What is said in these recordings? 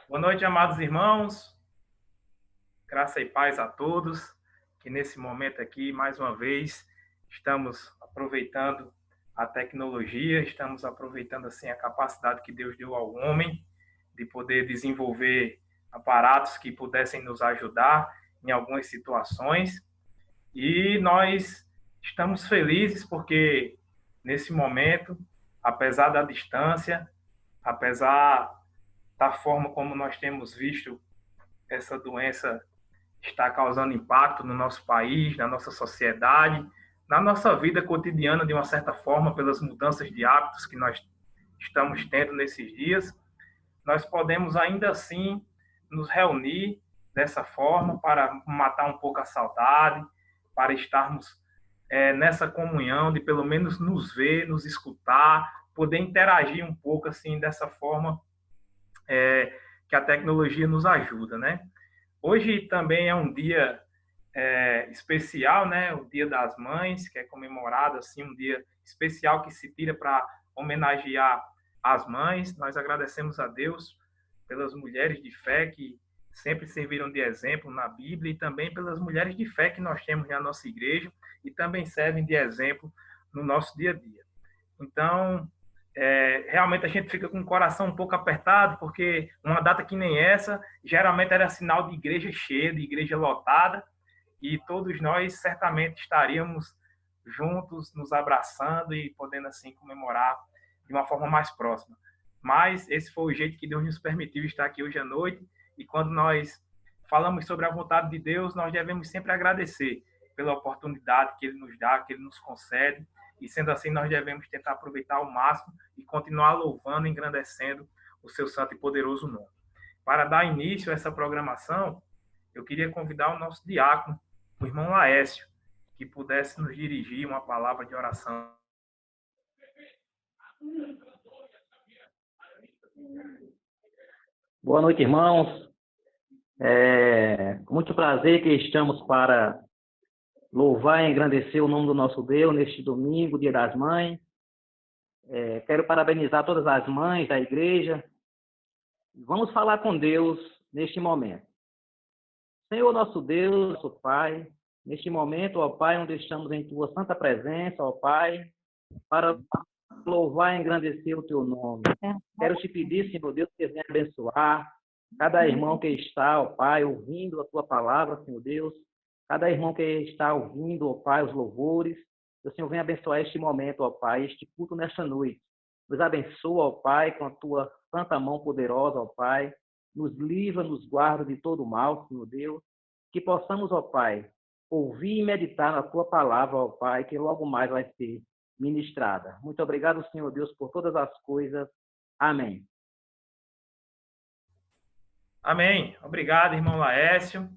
Boa noite, amados irmãos. Graça e paz a todos. Que nesse momento aqui, mais uma vez, estamos aproveitando a tecnologia, estamos aproveitando assim a capacidade que Deus deu ao homem de poder desenvolver aparatos que pudessem nos ajudar em algumas situações. E nós estamos felizes porque nesse momento, apesar da distância, apesar da forma como nós temos visto essa doença está causando impacto no nosso país, na nossa sociedade, na nossa vida cotidiana, de uma certa forma, pelas mudanças de hábitos que nós estamos tendo nesses dias, nós podemos ainda assim nos reunir dessa forma para matar um pouco a saudade, para estarmos nessa comunhão de pelo menos nos ver, nos escutar, poder interagir um pouco assim dessa forma que a tecnologia nos ajuda, né? Hoje também é um dia especial, né? O Dia das Mães, que é comemorado assim, um dia especial que se tira para homenagear as mães. Nós agradecemos a Deus pelas mulheres de fé que sempre serviram de exemplo na Bíblia e também pelas mulheres de fé que nós temos na nossa igreja e também servem de exemplo no nosso dia a dia. Então, realmente a gente fica com o coração um pouco apertado, porque uma data que nem essa, geralmente era sinal de igreja cheia, de igreja lotada, e todos nós certamente estaríamos juntos, nos abraçando e podendo assim comemorar de uma forma mais próxima. Mas esse foi o jeito que Deus nos permitiu estar aqui hoje à noite, e quando nós falamos sobre a vontade de Deus, nós devemos sempre agradecer pela oportunidade que Ele nos dá, que Ele nos concede, e sendo assim, nós devemos tentar aproveitar ao máximo e continuar louvando e engrandecendo o seu santo e poderoso nome. Para dar início a essa programação, eu queria convidar o nosso diácono, o irmão Laércio, que pudesse nos dirigir uma palavra de oração. Boa noite, irmãos. Com muito prazer que estamos para louvar e engrandecer o nome do nosso Deus neste domingo, Dia das Mães. Quero parabenizar todas as mães da igreja. Vamos falar com Deus neste momento. Senhor nosso Deus, nosso Pai, neste momento, ó Pai, onde estamos em Tua santa presença, ó Pai, para louvar e engrandecer o Teu nome. Quero te pedir, Senhor Deus, que venha abençoar cada irmão que está, ó Pai, ouvindo a Tua palavra, Senhor Deus. Cada irmão que está ouvindo, ó Pai, os louvores. Que o Senhor venha abençoar este momento, ó Pai, este culto nesta noite. Nos abençoa, ó Pai, com a Tua santa mão poderosa, ó Pai. Nos livra, nos guarda de todo mal, Senhor Deus. Que possamos, ó Pai, ouvir e meditar na Tua palavra, ó Pai, que logo mais vai ser ministrada. Muito obrigado, Senhor Deus, por todas as coisas. Amém. Amém. Obrigado, irmão Laércio.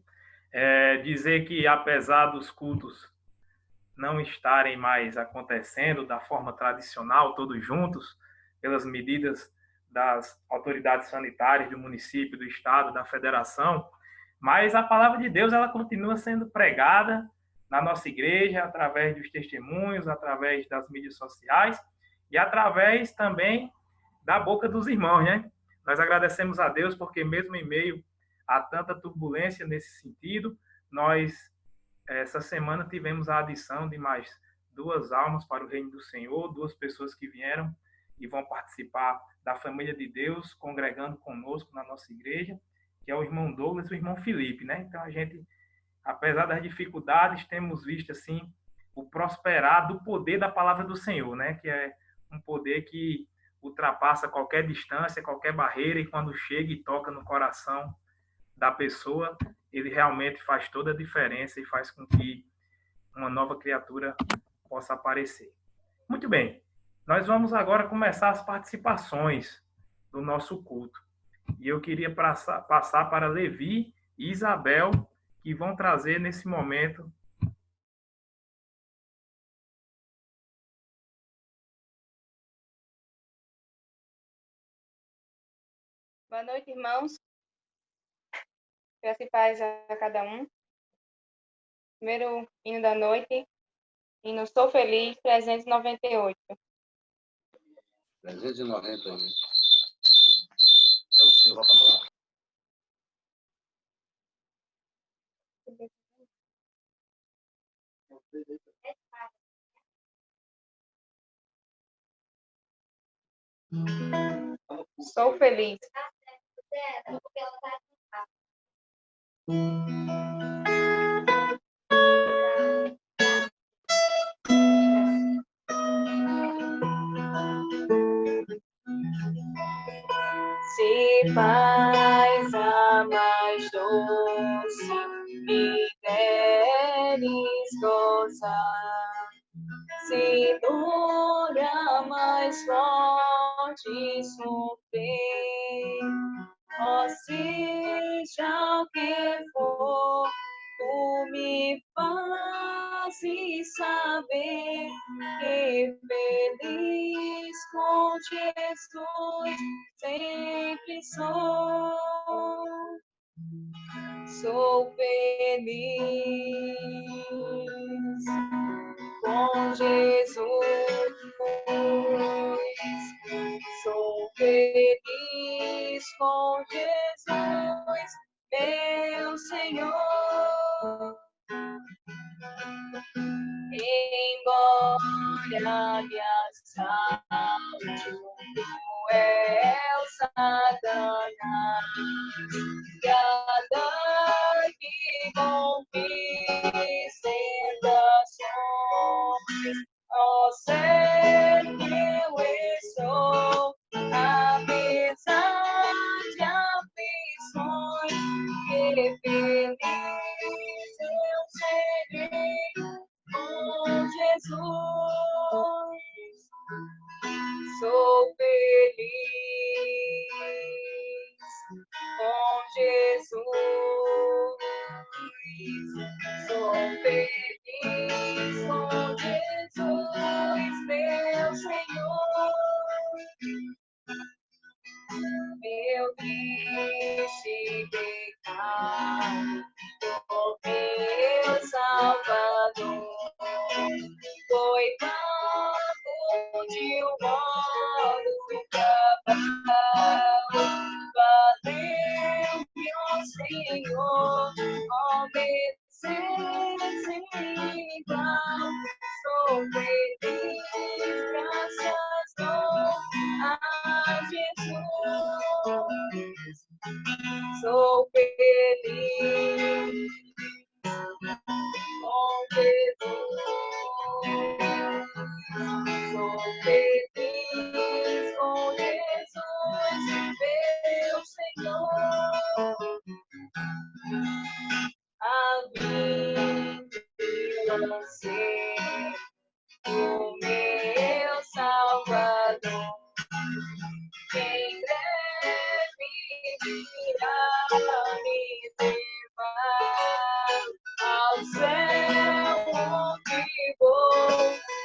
Dizer que, apesar dos cultos não estarem mais acontecendo da forma tradicional, todos juntos, pelas medidas das autoridades sanitárias do município, do estado, da federação, mas a palavra de Deus ela continua sendo pregada na nossa igreja através dos testemunhos, através das mídias sociais e através também da boca dos irmãos, né? Nós agradecemos a Deus porque mesmo em meio a tanta turbulência nesse sentido, nós essa semana tivemos a adição de mais 2 almas para o reino do Senhor, 2 pessoas que vieram e vão participar da família de Deus, congregando conosco na nossa igreja, que é o irmão Douglas e o irmão Felipe, né? Então a gente, apesar das dificuldades, temos visto assim o prosperar do poder da palavra do Senhor, né? Que é um poder que ultrapassa qualquer distância, qualquer barreira e quando chega e toca no coração da pessoa, ele realmente faz toda a diferença e faz com que uma nova criatura possa aparecer. Muito bem, nós vamos agora começar as participações do nosso culto. E eu queria passar para Levi e Isabel, que vão trazer nesse momento. Boa noite, irmãos. Graça e paz a cada um. Primeiro hino da noite, hino Sou Feliz, 398. 398. É o seu, vai para lá. Sou feliz. Se faz a mais doce, me deres gozar. Se dura mais forte sofrer, ó, seja o que for, tu me fazes saber que feliz com Jesus sempre sou. Sou feliz com Jesus. Sou feliz com Jesus, meu Senhor. Embora me assalte o cruel Satanás, cada-me conquiste tentações, ó, sempre eu estou, apesar de aflições, que feliz eu serei com Jesus. Sou feliz com Jesus. Sou feliz com Jesus, meu Senhor. Meu triste pecado, oh, meu Salvador, foi pago de um modo cabal. Valeu-me, ó Senhor, obedecer sem igual. Sou feliz, graças dou a Jesus. Sou feliz com Jesus. Sou feliz com Jesus, meu Senhor. A vida ser o meu Salvador. Em breve virá me levar ao céu, onde vou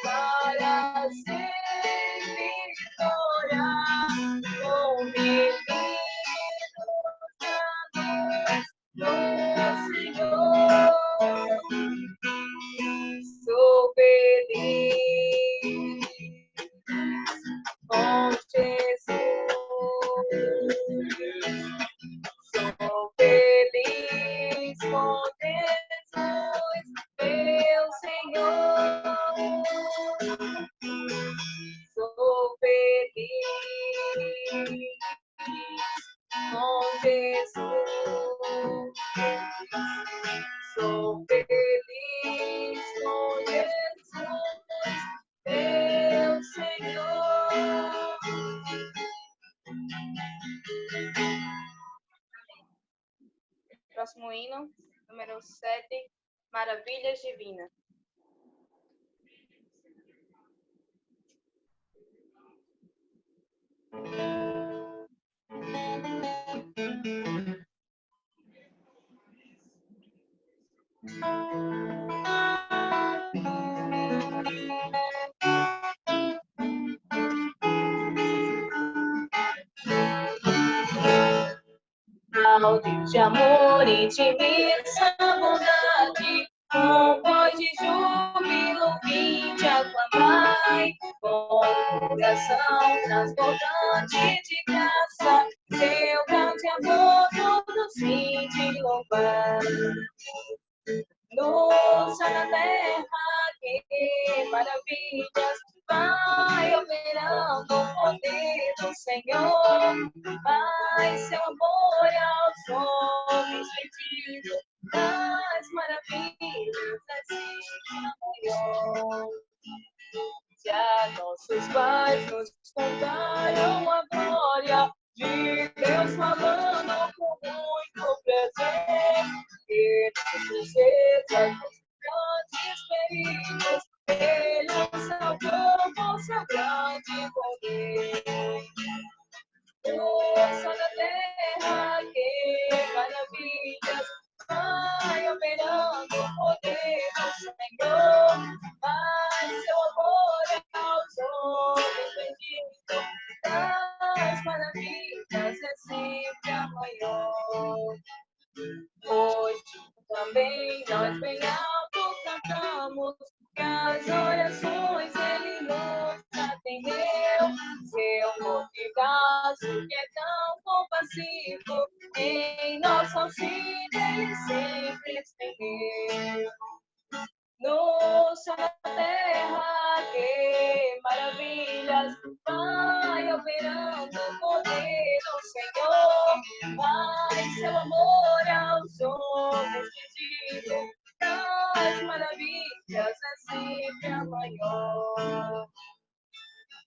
para sempre morar com meninos do Senhor. Sou feliz com Jesus. Sou feliz com Jesus, meu Senhor. Sou feliz com Jesus. Sou feliz com Jesus, meu Senhor. Próximo hino, número 7, Maravilhas Divinas. Deus de amor e de imensa bondade, com voz de júbilo vinde aclamai, com coração transbordante de graça, seu grande amor todos vinde louvar. No céu na terra maravilhas vai operando o poder do Senhor. Vai seu amor aos homens pedidos, das maravilhas assim maior. Já nossos pais nos contaram a glória de Deus falando com muito prazer. E tristezas, grandes perigos, Ele nos salvou com seu grande poder. Força da terra, que maravilhas, vai operando o poder do Senhor. Vai seu amor aos homens benditos, das maravilhas é sempre a maior. Hoje também nós bem alto cantamos, que as orações Ele nos atendeu. Seu motivaço que é tão compassivo, em nosso auxílio Ele sempre estendeu. No céu da terra, que maravilhas, vai operando o poder do Senhor. Vai seu amor aos homens pedidos, das maravilhas é sempre a maior.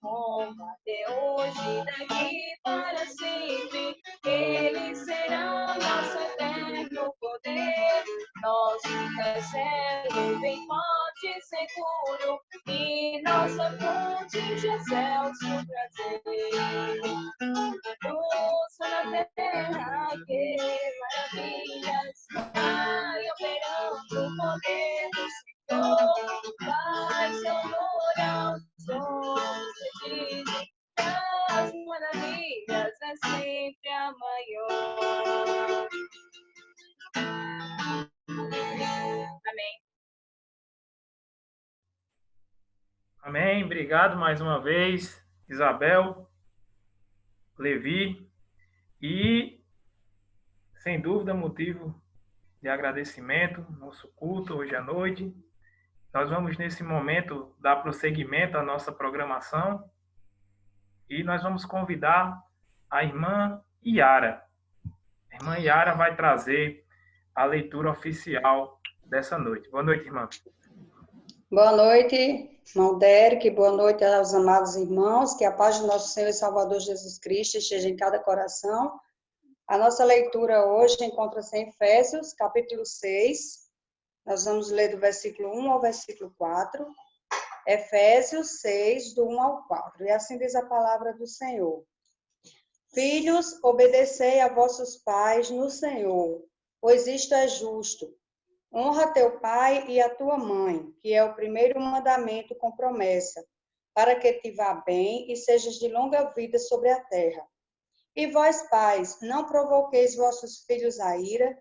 Até hoje, daqui para sempre, Ele será nosso eterno poder, nosso castelo bem forte e seguro, e nossa fonte de excelso prazer. Luz na terra, que maravilhas, vai operando o poder do Senhor. Vai seu amor aos homens pedidos, das maravilhas é sempre a maior. Amém. Amém. Obrigado mais uma vez, Isabel, Levi. E, sem dúvida, motivo de agradecimento, nosso culto hoje à noite. Nós vamos, nesse momento, dar prosseguimento à nossa programação e nós vamos convidar a irmã Iara. A irmã Iara vai trazer a leitura oficial dessa noite. Boa noite, irmã. Boa noite, irmão Derek. Boa noite aos amados irmãos. Que a paz do nosso Senhor e Salvador Jesus Cristo esteja em cada coração. A nossa leitura hoje encontra-se em Efésios, capítulo 6. Nós vamos ler do versículo 1 ao versículo 4. Efésios 6, do 1 ao 4. E assim diz a palavra do Senhor. Filhos, obedecei a vossos pais no Senhor, pois isto é justo. Honra teu pai e a tua mãe, que é o primeiro mandamento com promessa, para que te vá bem e sejas de longa vida sobre a terra. E vós, pais, não provoqueis vossos filhos a ira,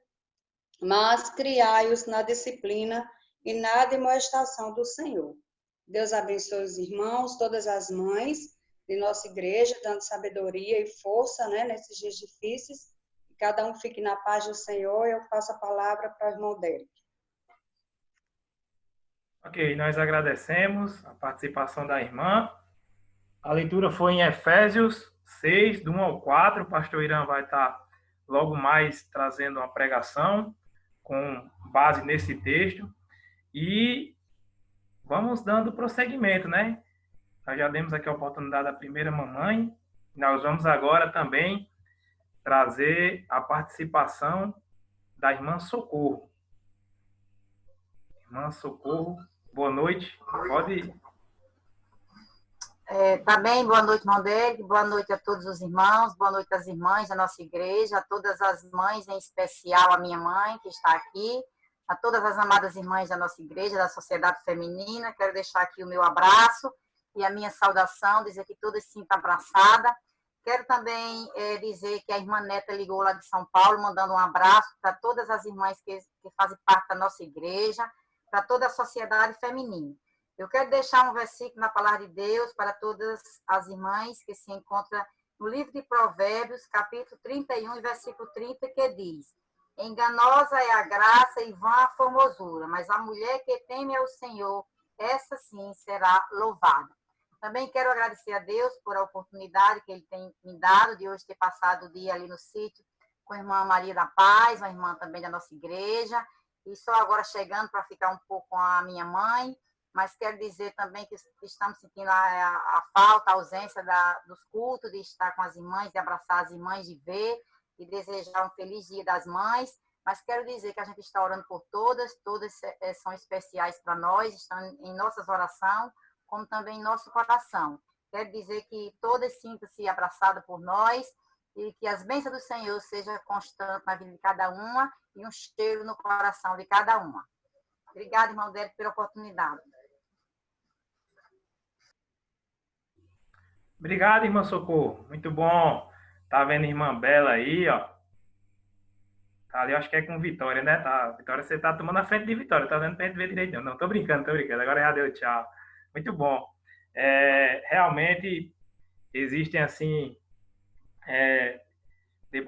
mas criai-os na disciplina e na demonstração do Senhor. Deus abençoe os irmãos, todas as mães de nossa igreja, dando sabedoria e força, nesses dias difíceis. Que cada um fique na paz do Senhor. Eu passo a palavra para o irmão Derek. Ok, nós agradecemos a participação da irmã. A leitura foi em Efésios 6, do 1 ao 4. O pastor Irã vai estar logo mais trazendo uma pregação com base nesse texto. E vamos dando prosseguimento, né? Nós já demos aqui a oportunidade da primeira mamãe. Nós vamos agora também trazer a participação da irmã Socorro. Irmã Socorro, boa noite. Pode ir. Tá bem, boa noite, irmão Derek, boa noite a todos os irmãos, boa noite às irmãs da nossa igreja, a todas as mães, em especial a minha mãe, que está aqui, a todas as amadas irmãs da nossa igreja, da Sociedade Feminina. Quero deixar aqui o meu abraço e a minha saudação, dizer que todas se sintam abraçadas. Quero também dizer que a irmã Neta ligou lá de São Paulo, mandando um abraço para todas as irmãs que fazem parte da nossa igreja, para toda a Sociedade Feminina. Eu quero deixar um versículo na palavra de Deus para todas as irmãs que se encontra no livro de Provérbios, capítulo 31, versículo 30, que diz: enganosa é a graça e vã a formosura, mas a mulher que teme ao Senhor essa sim será louvada. Também quero agradecer a Deus por a oportunidade que Ele tem me dado de hoje ter passado o dia ali no sítio com a irmã Maria da Paz, uma irmã também da nossa igreja, e só agora chegando para ficar um pouco com a minha mãe, mas quero dizer também que estamos sentindo a falta, a ausência dos cultos, de estar com as irmãs, de abraçar as irmãs, de ver e desejar um feliz Dia das Mães, mas quero dizer que a gente está orando por todas são especiais para nós, estão em nossas orações, como também em nosso coração. Quero dizer que todas sintam-se abraçadas por nós e que as bênçãos do Senhor sejam constantes na vida de cada uma e um cheiro no coração de cada uma. Obrigada, irmão Délio, pela oportunidade. Obrigado, irmã Socorro. Muito bom. Tá vendo a irmã Bela aí, ó. Tá ali, acho que é com Vitória, né? Tá, Vitória, você tá tomando a frente de Vitória. Tá vendo pra gente ver direito, não. Não, tô brincando. Agora já deu tchau. Muito bom. Realmente, existem, assim,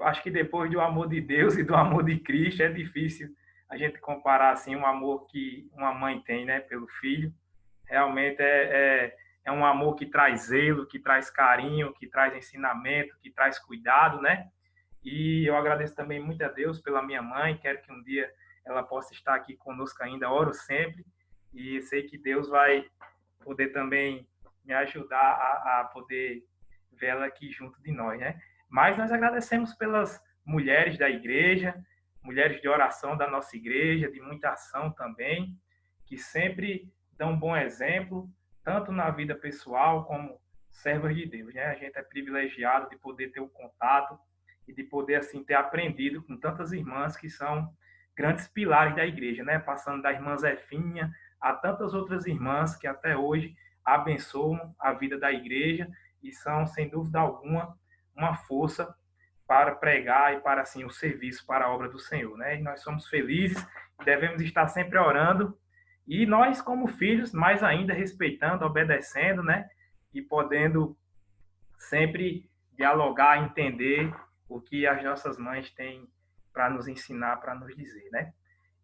acho que depois do amor de Deus e do amor de Cristo, é difícil a gente comparar, assim, um amor que uma mãe tem, né, pelo filho. Realmente é um amor que traz zelo, que traz carinho, que traz ensinamento, que traz cuidado, né? E eu agradeço também muito a Deus pela minha mãe, quero que um dia ela possa estar aqui conosco ainda, oro sempre, e sei que Deus vai poder também me ajudar a poder vê-la aqui junto de nós, né? Mas nós agradecemos pelas mulheres da igreja, mulheres de oração da nossa igreja, de muita ação também, que sempre dão um bom exemplo, tanto na vida pessoal como servas de Deus, né? A gente é privilegiado de poder ter o contato e de poder, assim, ter aprendido com tantas irmãs que são grandes pilares da igreja, né? Passando da irmã Zefinha a tantas outras irmãs que até hoje abençoam a vida da igreja e são, sem dúvida alguma, uma força para pregar e para, assim, o serviço para a obra do Senhor, né? E nós somos felizes, devemos estar sempre orando, e nós, como filhos, mais ainda respeitando, obedecendo, né? E podendo sempre dialogar, entender o que as nossas mães têm para nos ensinar, para nos dizer, né?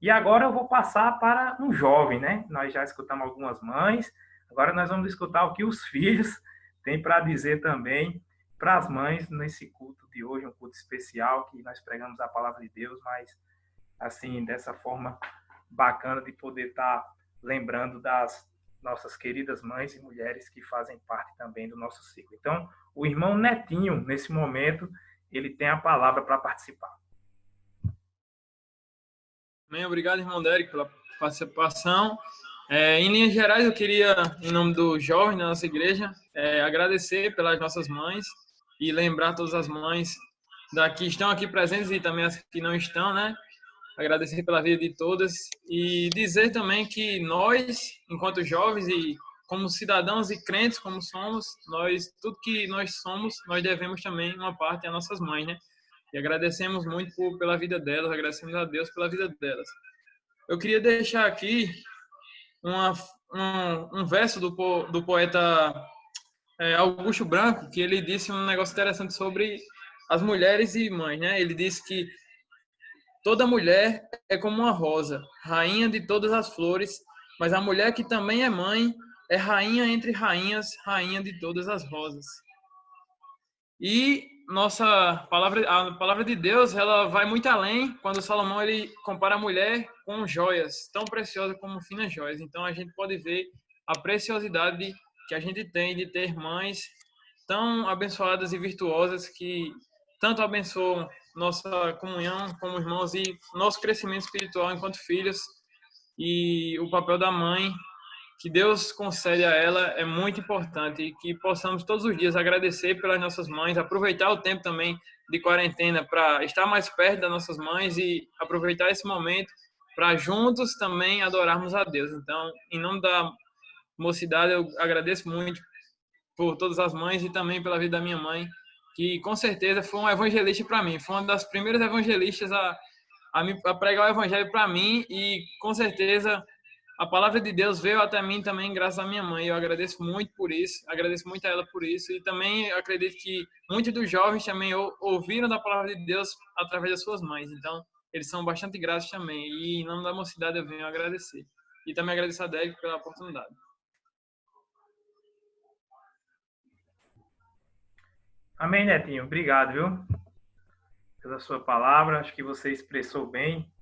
E agora eu vou passar para um jovem, né? Nós já escutamos algumas mães, agora nós vamos escutar o que os filhos têm para dizer também para as mães nesse culto de hoje, um culto especial que nós pregamos a palavra de Deus, mas assim, dessa forma bacana de poder estar lembrando das nossas queridas mães e mulheres que fazem parte também do nosso ciclo. Então, o irmão Netinho, nesse momento, ele tem a palavra para participar. Bem, obrigado, irmão Derek, pela participação. Em linhas gerais, eu queria, em nome dos jovens da nossa igreja, agradecer pelas nossas mães e lembrar todas as mães que estão aqui presentes e também as que não estão, né? Agradecer pela vida de todas e dizer também que nós, enquanto jovens e como cidadãos e crentes como somos, tudo que nós somos, nós devemos também uma parte às nossas mães, né? E agradecemos muito pela vida delas, agradecemos a Deus pela vida delas. Eu queria deixar aqui um verso do poeta Augusto Branco, que ele disse um negócio interessante sobre as mulheres e mães, né? Ele disse que toda mulher é como uma rosa, rainha de todas as flores, mas a mulher que também é mãe é rainha entre rainhas, rainha de todas as rosas. E a palavra de Deus, ela vai muito além, quando Salomão ele compara a mulher com joias, tão preciosas como finas joias. Então a gente pode ver a preciosidade que a gente tem de ter mães tão abençoadas e virtuosas que tanto abençoam nossa comunhão como irmãos e nosso crescimento espiritual enquanto filhos. E o papel da mãe que Deus concede a ela é muito importante e que possamos todos os dias agradecer pelas nossas mães, aproveitar o tempo também de quarentena para estar mais perto das nossas mães e aproveitar esse momento para juntos também adorarmos a Deus. Então, em nome da mocidade, eu agradeço muito por todas as mães e também pela vida da minha mãe, que com certeza foi uma evangelista para mim, foi uma das primeiras evangelistas a pregar o evangelho para mim e com certeza a palavra de Deus veio até mim também graças à minha mãe. Eu agradeço muito por isso, agradeço muito a ela por isso e também acredito que muitos dos jovens também ouviram da palavra de Deus através das suas mães. Então, eles são bastante gratos também e em nome da mocidade eu venho agradecer. e também agradecer a Derek pela oportunidade. Amém, Netinho. Obrigado, viu? Pela sua palavra. Acho que você expressou bem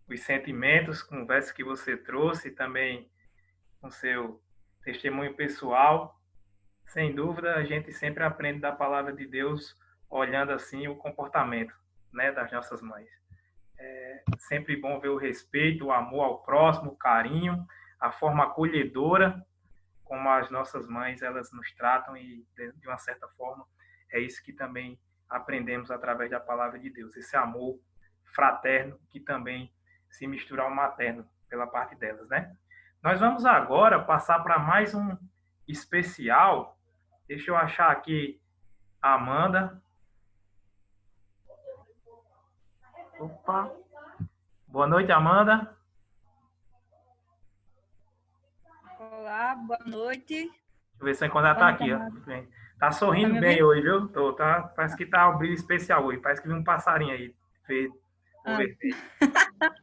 os sentimentos, conversa que você trouxe, também com seu testemunho pessoal. Sem dúvida, a gente sempre aprende da palavra de Deus olhando assim o comportamento, né, das nossas mães. É sempre bom ver o respeito, o amor ao próximo, o carinho, a forma acolhedora como as nossas mães elas nos tratam e de uma certa forma é isso que também aprendemos através da palavra de Deus, esse amor fraterno que também se mistura ao materno pela parte delas, né? Nós vamos agora passar para mais um especial. Deixa eu achar aqui a Amanda. Opa. Boa noite, Amanda. Olá, boa noite. Deixa eu ver se eu encontro ela tá aqui. Ó. Tá sorrindo Tá bem hoje, viu? Parece que tá um brilho especial hoje. Parece que vi um passarinho aí.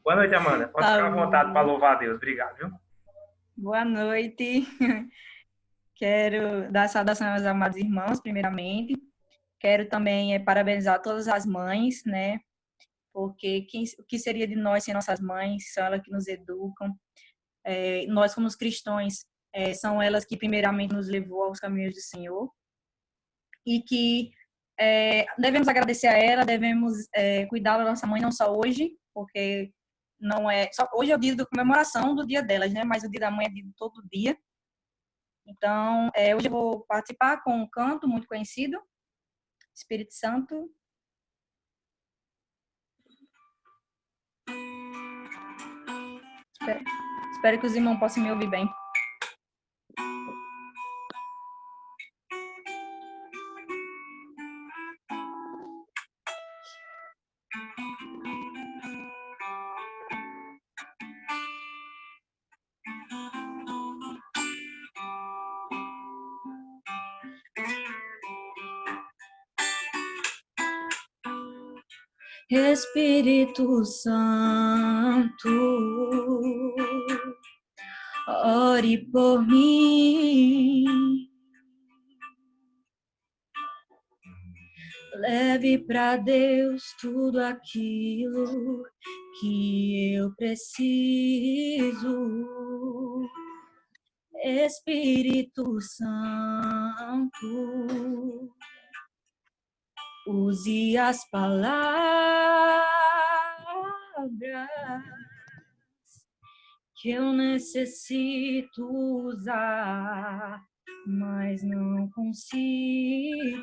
Boa noite, Amanda. Pode ficar à vontade para louvar a Deus. Obrigado, viu? Boa noite. Quero dar saudação aos amados irmãos, primeiramente. Quero também parabenizar todas as mães, né? Porque o que seria de nós sem nossas mães? São elas que nos educam. Nós, como cristãos, são elas que primeiramente nos levou aos caminhos do Senhor. E que devemos agradecer a ela, devemos cuidar da nossa mãe, não só hoje, porque não é só hoje é o dia da comemoração do dia delas, né? Mas o dia da mãe é dia de todo dia. Então, hoje eu vou participar com um canto muito conhecido, Espírito Santo. Espero que os irmãos possam me ouvir bem. Espírito Santo, ore por mim, leve para Deus tudo aquilo que eu preciso. Espírito Santo, use as palavras que eu necessito usar, mas não consigo.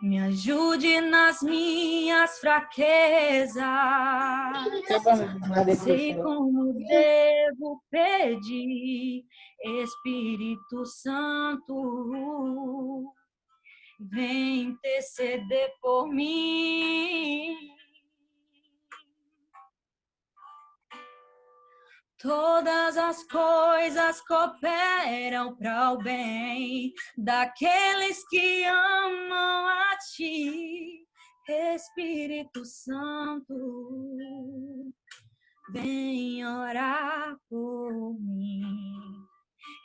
Me ajude nas minhas fraquezas. Sei como devo pedir. Espírito Santo, vem interceder por mim. Todas as coisas cooperam para o bem daqueles que amam a ti, Espírito Santo, vem orar por mim.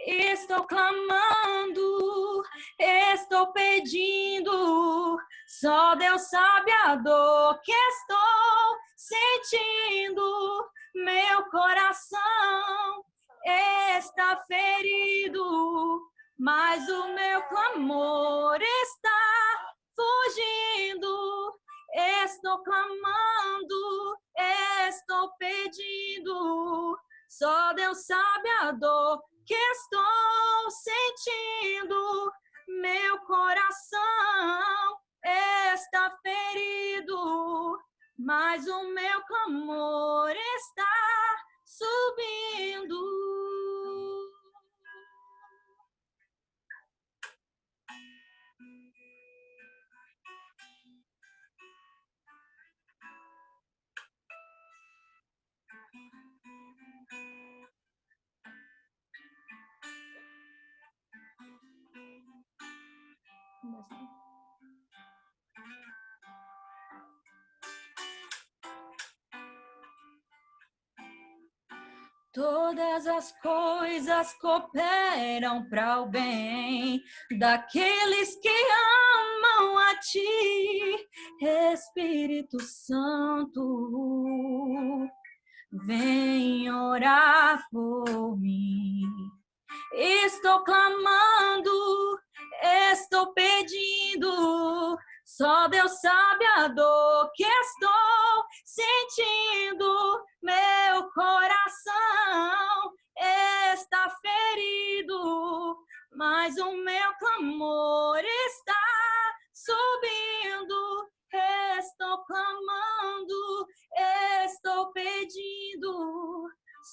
Estou clamando, estou pedindo, só Deus sabe a dor que estou sentindo. Meu coração está ferido, mas o meu clamor está fugindo. Estou clamando, estou pedindo, só Deus sabe a dor que estou sentindo. Meu coração está ferido, mas o meu clamor está subindo. Todas as coisas cooperam para o bem daqueles que amam a ti, Espírito Santo. Vem orar por mim. Estou clamando, estou pedindo. Só Deus sabe a dor que estou sentindo. Meu coração está ferido, mas o meu clamor está subindo. Estou clamando, estou pedindo.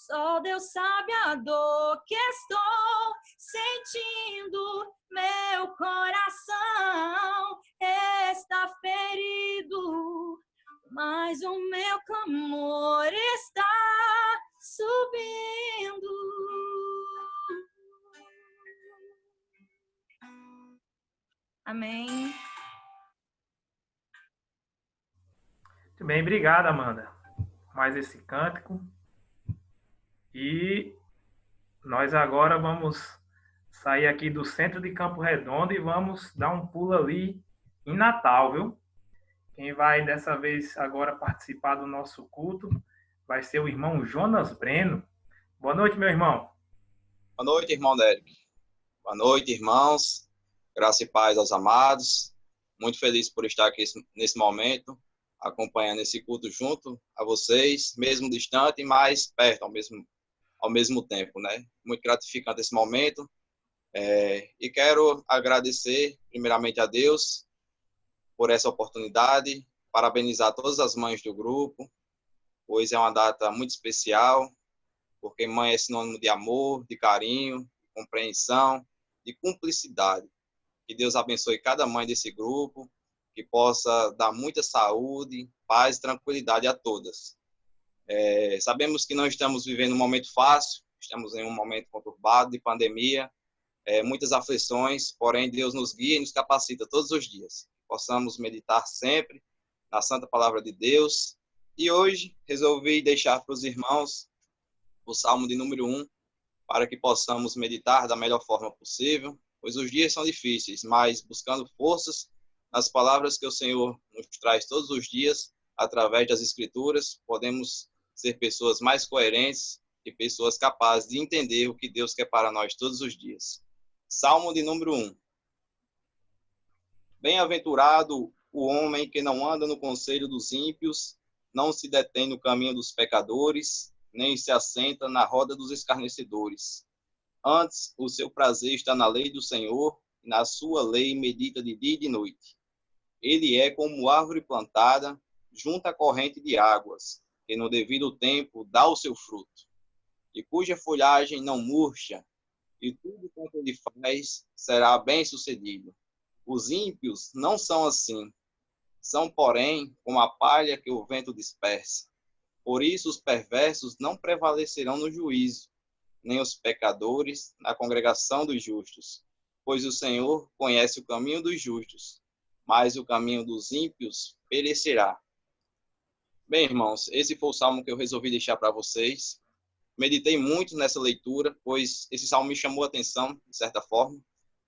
Só Deus sabe a dor que estou sentindo. Meu coração está ferido, mas o meu clamor está subindo. Amém. Muito bem, obrigado, Amanda. Mais esse cântico. E nós agora vamos sair aqui do centro de Campo Redondo e vamos dar um pulo ali em Natal, viu? Quem vai dessa vez agora participar do nosso culto vai ser o irmão Jonas Breno. Boa noite, meu irmão. Boa noite, irmão Derek. Boa noite, irmãos. Graça e paz aos amados. Muito feliz por estar aqui nesse momento, acompanhando esse culto junto a vocês, mesmo distante, mas perto ao mesmo tempo, né? Muito gratificante esse momento. E quero agradecer, primeiramente, a Deus por essa oportunidade, parabenizar todas as mães do grupo, pois é uma data muito especial, porque mãe é sinônimo de amor, de carinho, de compreensão, de cumplicidade. Que Deus abençoe cada mãe desse grupo, que possa dar muita saúde, paz e tranquilidade a todas. Sabemos que não estamos vivendo um momento fácil, estamos em um momento conturbado de pandemia, muitas aflições, porém Deus nos guia e nos capacita todos os dias. Possamos meditar sempre na Santa Palavra de Deus. E hoje resolvi deixar para os irmãos o Salmo de número 1, para que possamos meditar da melhor forma possível, pois os dias são difíceis, mas buscando forças nas palavras que o Senhor nos traz todos os dias, através das Escrituras, podemos ser pessoas mais coerentes e pessoas capazes de entender o que Deus quer para nós todos os dias. Salmo de número 1. Bem-aventurado o homem que não anda no conselho dos ímpios, não se detém no caminho dos pecadores, nem se assenta na roda dos escarnecedores. Antes, o seu prazer está na lei do Senhor, e na sua lei medita de dia e de noite. Ele é como árvore plantada junto à corrente de águas, que no devido tempo dá o seu fruto, e cuja folhagem não murcha, e tudo quanto ele faz será bem-sucedido. Os ímpios não são assim, são, porém, como a palha que o vento dispersa. Por isso os perversos não prevalecerão no juízo, nem os pecadores na congregação dos justos. Pois o Senhor conhece o caminho dos justos, mas o caminho dos ímpios perecerá. Bem, irmãos, esse foi o salmo que eu resolvi deixar para vocês. Meditei muito nessa leitura, pois esse salmo me chamou a atenção, de certa forma,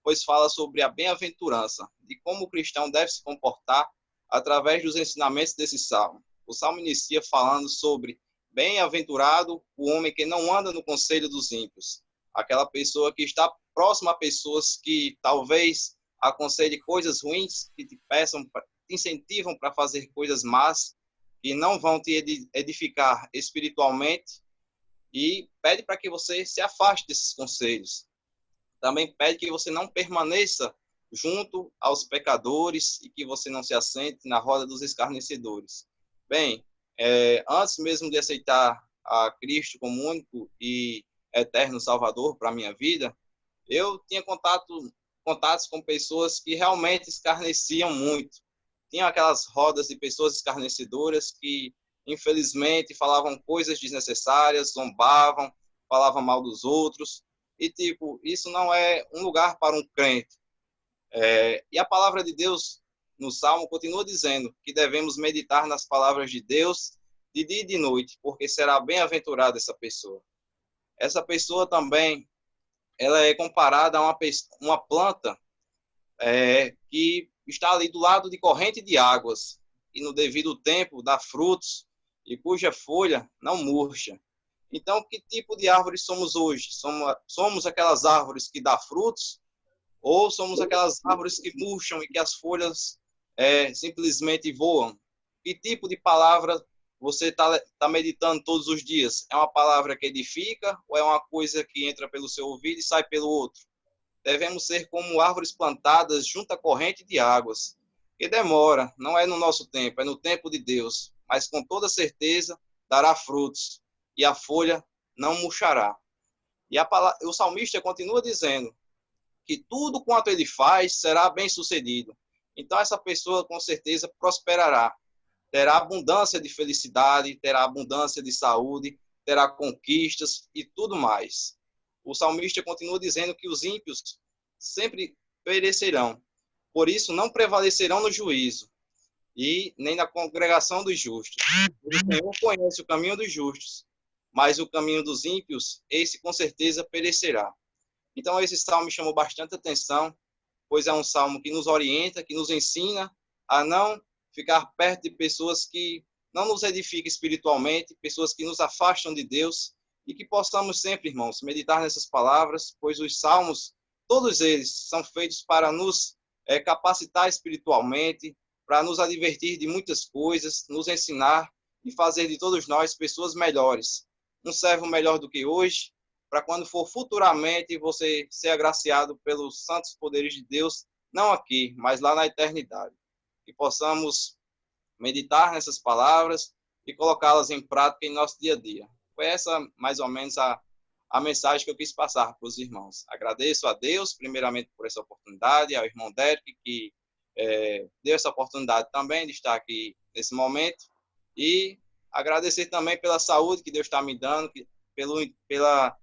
pois fala sobre a bem-aventurança, de como o cristão deve se comportar através dos ensinamentos desse salmo. O salmo inicia falando sobre bem-aventurado o homem que não anda no conselho dos ímpios, aquela pessoa que está próxima a pessoas que talvez aconselhem coisas ruins, que te peçam, te incentivam para fazer coisas más, que não vão te edificar espiritualmente, e pede para que você se afaste desses conselhos. Também pede que você não permaneça junto aos pecadores e que você não se assente na roda dos escarnecedores. Bem, antes mesmo de aceitar a Cristo como único e eterno Salvador para a minha vida, eu tinha contatos com pessoas que realmente escarneciam muito. Tinha aquelas rodas de pessoas escarnecedoras que, infelizmente, falavam coisas desnecessárias, zombavam, falavam mal dos outros. E, isso não é um lugar para um crente. E a palavra de Deus, no Salmo, continua dizendo que devemos meditar nas palavras de Deus de dia e de noite, porque será bem-aventurada essa pessoa. essa pessoa também, ela é comparada a uma planta que está ali do lado de corrente de águas e no devido tempo dá frutos e cuja folha não murcha. Então, que tipo de árvore somos hoje? Somos aquelas árvores que dão frutos ou somos aquelas árvores que murcham e que as folhas simplesmente voam? Que tipo de palavra você tá meditando todos os dias? É uma palavra que edifica ou é uma coisa que entra pelo seu ouvido e sai pelo outro? Devemos ser como árvores plantadas junto à corrente de águas, que demora, não é no nosso tempo, é no tempo de Deus, mas com toda certeza dará frutos e a folha não murchará. E o salmista continua dizendo que tudo quanto ele faz será bem sucedido. Então essa pessoa com certeza prosperará, terá abundância de felicidade, terá abundância de saúde, terá conquistas e tudo mais. O salmista continua dizendo que os ímpios sempre perecerão, por isso não prevalecerão no juízo e nem na congregação dos justos. O Senhor conhece o caminho dos justos, mas o caminho dos ímpios, esse com certeza perecerá. Então esse salmo me chamou bastante atenção, pois é um salmo que nos orienta, que nos ensina a não ficar perto de pessoas que não nos edificam espiritualmente, pessoas que nos afastam de Deus, e que possamos sempre, irmãos, meditar nessas palavras, pois os salmos, todos eles, são feitos para nos capacitar espiritualmente, para nos advertir de muitas coisas, nos ensinar e fazer de todos nós pessoas melhores. Um servo melhor do que hoje, para quando for futuramente você ser agraciado pelos santos poderes de Deus, não aqui, mas lá na eternidade. Que possamos meditar nessas palavras e colocá-las em prática em nosso dia a dia. Foi essa, mais ou menos, a mensagem que eu quis passar para os irmãos. Agradeço a Deus, primeiramente, por essa oportunidade, ao irmão Derek, que deu essa oportunidade também de estar aqui nesse momento, e agradecer também pela saúde que Deus está me dando, pela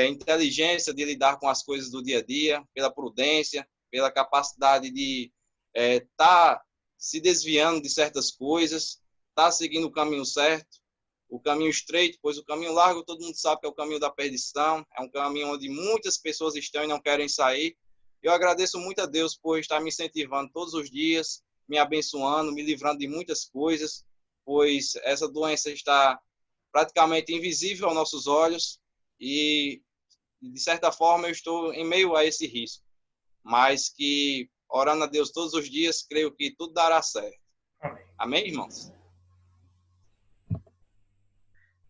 inteligência de lidar com as coisas do dia a dia, pela prudência, pela capacidade de estar se desviando de certas coisas, estar seguindo o caminho certo, o caminho estreito, pois o caminho largo todo mundo sabe que é o caminho da perdição, é um caminho onde muitas pessoas estão e não querem sair. Eu agradeço muito a Deus por estar me incentivando todos os dias, me abençoando, me livrando de muitas coisas, pois essa doença está praticamente invisível aos nossos olhos e, de certa forma, eu estou em meio a esse risco, mas que, orando a Deus todos os dias, creio que tudo dará certo. Amém, irmãos?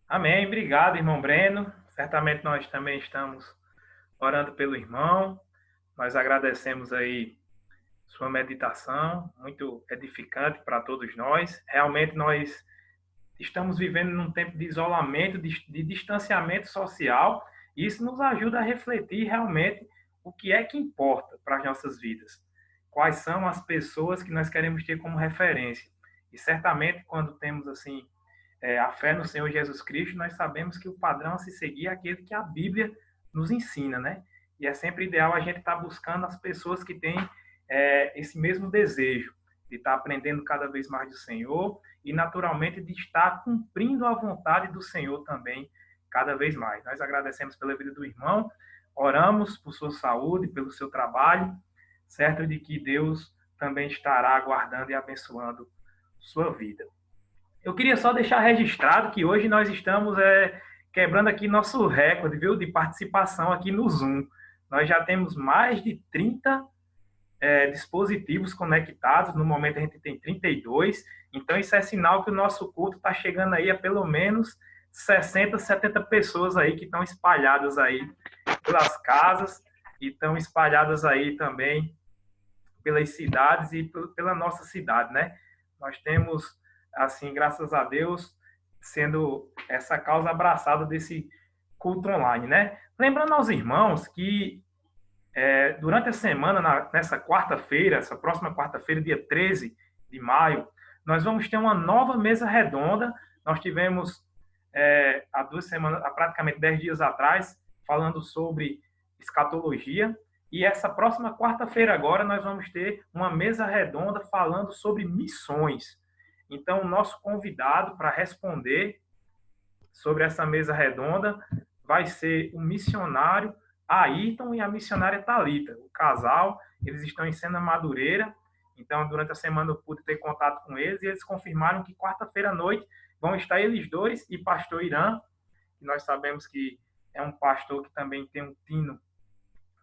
Amém. Obrigado, irmão Breno. Certamente nós também estamos orando pelo irmão. Nós agradecemos aí sua meditação, muito edificante para todos nós. Realmente nós estamos vivendo num tempo de isolamento, de distanciamento social, e isso nos ajuda a refletir realmente o que é que importa para as nossas vidas. Quais são as pessoas que nós queremos ter como referência. E certamente quando temos assim a fé no Senhor Jesus Cristo, nós sabemos que o padrão a se seguir é aquele que a Bíblia nos ensina, né? E é sempre ideal a gente estar buscando as pessoas que têm esse mesmo desejo de estar aprendendo cada vez mais do Senhor e, naturalmente, de estar cumprindo a vontade do Senhor também cada vez mais. Nós agradecemos pela vida do irmão, oramos por sua saúde, pelo seu trabalho, certo de que Deus também estará aguardando e abençoando sua vida. Eu queria só deixar registrado que hoje nós estamos quebrando aqui nosso recorde, viu, de participação aqui no Zoom. Nós já temos mais de 30 dispositivos conectados, no momento a gente tem 32, então isso é sinal que o nosso culto está chegando aí a pelo menos 60, 70 pessoas aí que estão espalhadas aí pelas casas e estão espalhadas aí também pelas cidades e pela nossa cidade, né? Nós temos, assim, graças a Deus, sendo essa causa abraçada desse culto online, né? Lembrando aos irmãos que durante a semana, nessa quarta-feira, essa próxima quarta-feira, dia 13 de maio, nós vamos ter uma nova mesa redonda. Nós tivemos há 2 semanas, há praticamente 10 dias atrás, falando sobre escatologia. E essa próxima quarta-feira agora nós vamos ter uma mesa redonda falando sobre missões. Então, o nosso convidado para responder sobre essa mesa redonda vai ser o missionário Ayrton e a missionária Thalita. O casal, eles estão em Sena Madureira, então durante a semana eu pude ter contato com eles e eles confirmaram que quarta-feira à noite vão estar eles dois e pastor Irã, que nós sabemos que é um pastor que também tem um tino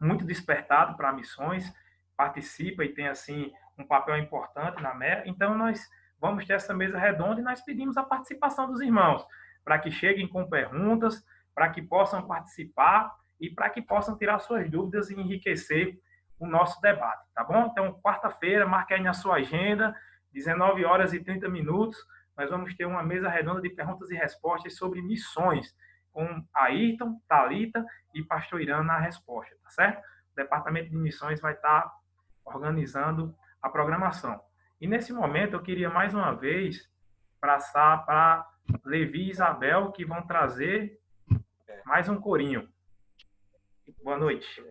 muito despertado para missões, participa e tem assim um papel importante na mera. Então nós vamos ter essa mesa redonda e nós pedimos a participação dos irmãos para que cheguem com perguntas, para que possam participar e para que possam tirar suas dúvidas e enriquecer o nosso debate, tá bom? Então, quarta-feira, marque aí na sua agenda, 19 horas e 30 minutos, nós vamos ter uma mesa redonda de perguntas e respostas sobre missões, com Ayrton, Thalita e pastor Irã na resposta, tá certo? O Departamento de Missões vai estar organizando a programação. E nesse momento eu queria mais uma vez passar para Levi e Isabel, que vão trazer mais um corinho. Boa noite.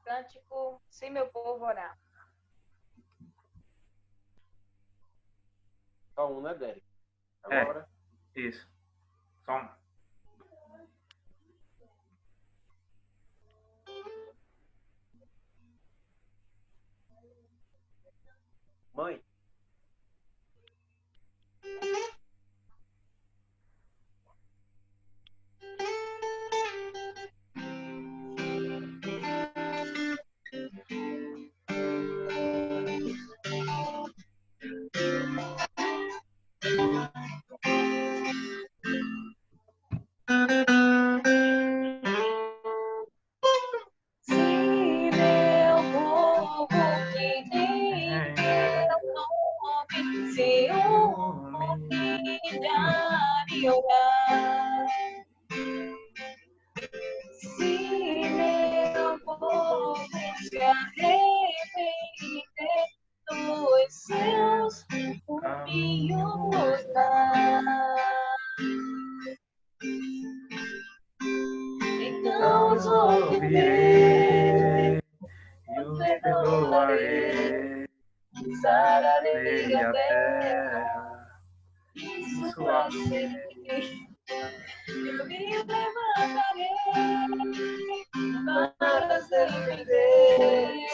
Cântico, se meu povo orar. Só um, né, Derek? Agora. Isso. Só um. Mãe.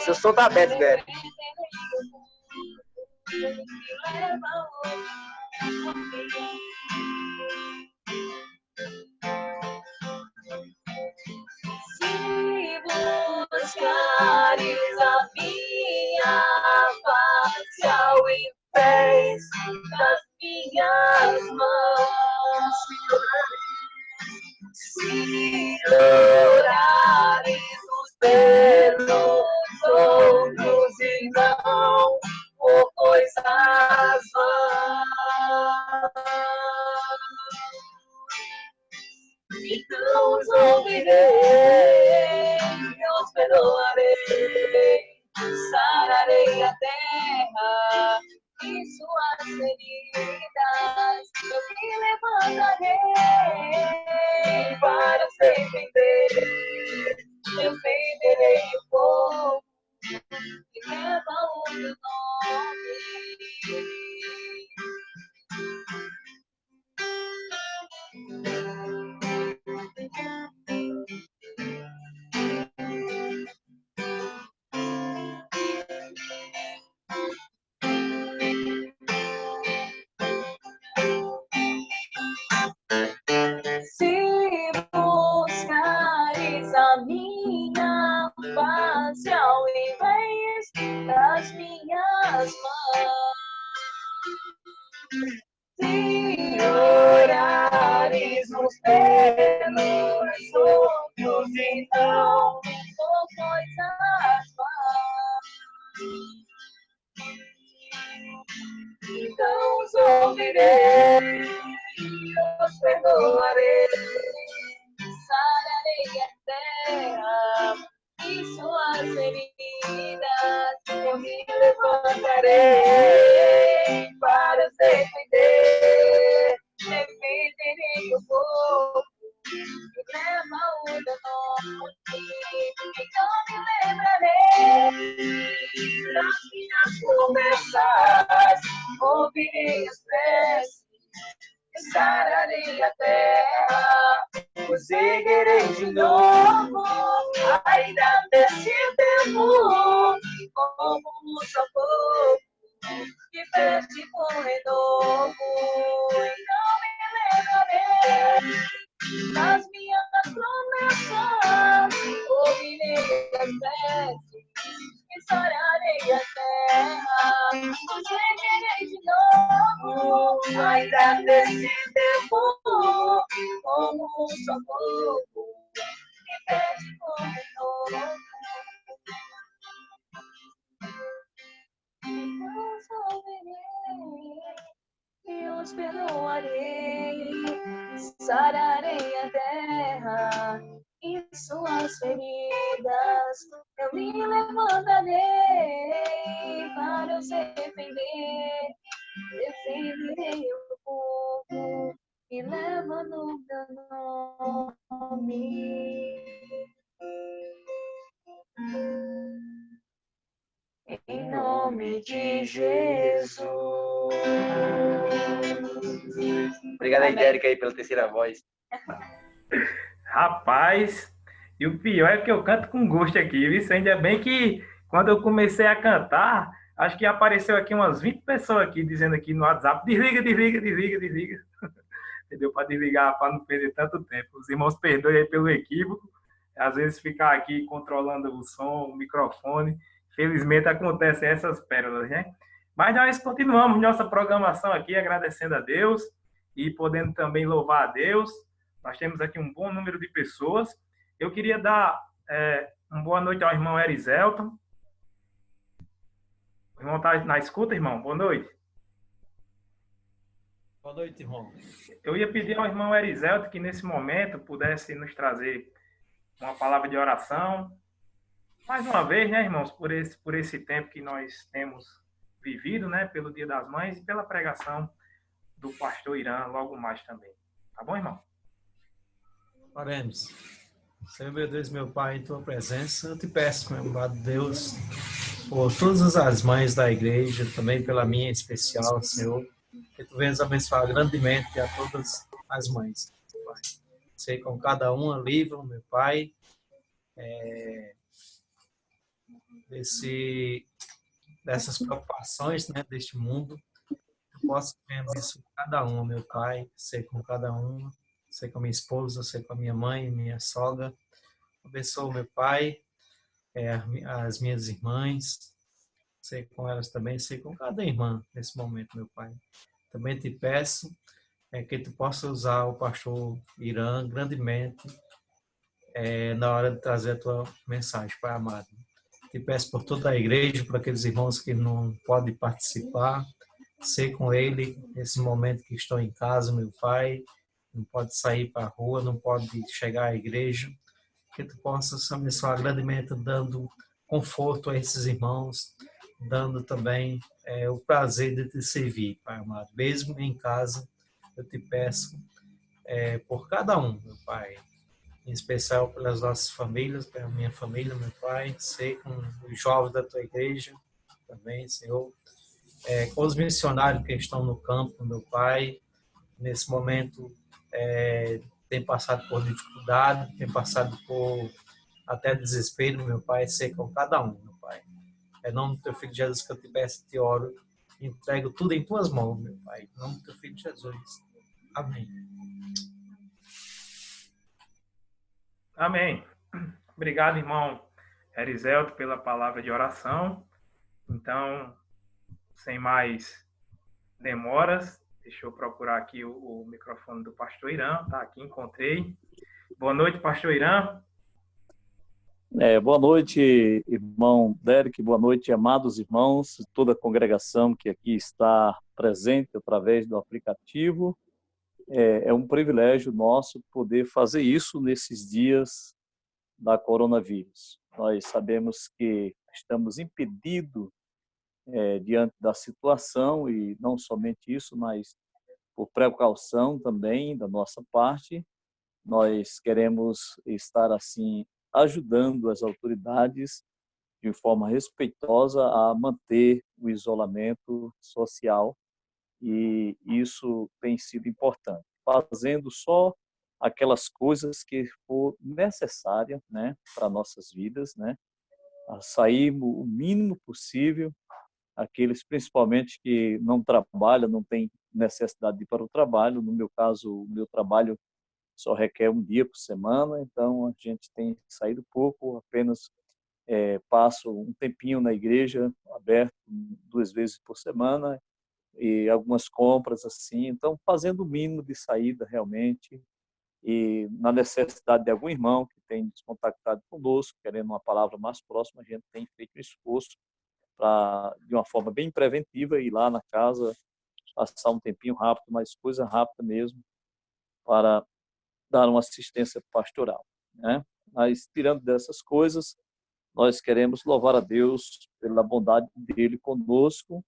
Seu som tá aberto, Derek. Se buscares a minha face ao invés das minhas mãos, se orares os teus outros e não por coisas vãs, então os ouvirei, os perdoarei, sararei a terra e suas feridas, eu me levantarei para defender, defenderei o povo que leva o meu nome. Se buscares a minha face ao invés das minhas mãos, se orares os pelos outros e não por coisas vãs, então os ouvirei, os perdoarei, sararei a terra e suas feridas, eu me levantarei para os defender, defenderei o povo que leva o meu nome, então me lembrarei das minhas sararei a terra, vos erguerei de novo, ainda nesse tempo, como um só povo, que veste com renovo, e não me lembrarei das minhas promessas, ouvirei as preces, e sararei a terra, vos erguerei de novo, ainda nesse tempo, como um só povo, que veste com renovo. Eu salvarei e os perdoarei, sararei a terra e suas feridas. Eu me levantarei para os defender, defenderei o povo e levo no meu nome. Em nome de Jesus. Obrigado aí, Amém. Derek, aí, pela terceira voz. Rapaz, e o pior é que eu canto com gosto aqui, viu? Ainda bem que quando eu comecei a cantar, acho que apareceu aqui umas 20 pessoas aqui dizendo aqui no WhatsApp, desliga, desliga, desliga, desliga. Entendeu? Para desligar, para não perder tanto tempo. Os irmãos perdoem aí pelo equívoco. Às vezes ficar aqui controlando o som, o microfone. Felizmente acontecem essas pérolas, né? Mas nós continuamos nossa programação aqui, agradecendo a Deus e podendo também louvar a Deus. Nós temos aqui um bom número de pessoas. Eu queria dar uma boa noite ao irmão Eriselton. O irmão está na escuta, irmão? Boa noite. Boa noite, irmão. Eu ia pedir ao irmão Eriselton que nesse momento pudesse nos trazer uma palavra de oração. Mais uma vez, né, irmãos, por esse tempo que nós temos vivido, né, pelo Dia das Mães e pela pregação do pastor Irã logo mais também. Tá bom, irmão? Oremos. Senhor, meu Deus, meu Pai, em tua presença, eu te peço, meu amado Deus, por todas as mães da igreja, também pela minha em especial, Senhor, que tu venhas abençoar grandemente a todas as mães, Pai. Sei com cada uma livro, meu Pai, dessas preocupações, né, deste mundo, eu posso abençoar cada uma, meu Pai, sei com cada uma, sei com a minha esposa, sei com a minha mãe, minha sogra, abençoa meu Pai, as minhas irmãs, sei com elas também, sei com cada irmã nesse momento, meu Pai. Também te peço que tu possa usar o pastor Irã grandemente na hora de trazer a tua mensagem, Pai amado. Te peço por toda a igreja, por aqueles irmãos que não podem participar, sei com ele nesse momento que estão em casa, meu Pai, não pode sair para a rua, não pode chegar à igreja, que tu possas abençoar grandemente, dando conforto a esses irmãos, dando também o prazer de te servir, Pai amado. Mesmo em casa, eu te peço por cada um, meu Pai, em especial pelas nossas famílias, pela minha família, meu Pai, sei com os jovens da tua igreja também, Senhor, com os missionários que estão no campo, meu Pai, nesse momento tem passado por dificuldade, tem passado por até desespero, meu Pai, sei com cada um, meu Pai. É em nome do teu filho Jesus que eu te peço, te oro, entrego tudo em tuas mãos, meu Pai, em nome do teu filho Jesus. Amém. Amém. Obrigado, irmão Eriselto, pela palavra de oração. Então, sem mais demoras, deixa eu procurar aqui o microfone do pastor Irã. Tá aqui, encontrei. Boa noite, pastor Irã. Boa noite, irmão Derek, boa noite, amados irmãos, toda a congregação que aqui está presente através do aplicativo. É um privilégio nosso poder fazer isso nesses dias da coronavírus. Nós sabemos que estamos impedidos diante da situação, e não somente isso, mas por precaução também da nossa parte, nós queremos estar assim ajudando as autoridades de forma respeitosa a manter o isolamento social e isso tem sido importante, fazendo só aquelas coisas que for necessária, né, para nossas vidas, né, a sair o mínimo possível, aqueles principalmente que não trabalham, não têm necessidade de ir para o trabalho. No meu caso, o meu trabalho só requer um dia por semana, então a gente tem saído pouco, apenas passo um tempinho na igreja, aberto 2 vezes por semana, e algumas compras assim, então fazendo o mínimo de saída realmente, e na necessidade de algum irmão que tem descontactado conosco, querendo uma palavra mais próxima, a gente tem feito um esforço para, de uma forma bem preventiva, ir lá na casa, passar um tempinho rápido, mas coisa rápida mesmo, para dar uma assistência pastoral, né? Mas, tirando dessas coisas, nós queremos louvar a Deus pela bondade dele conosco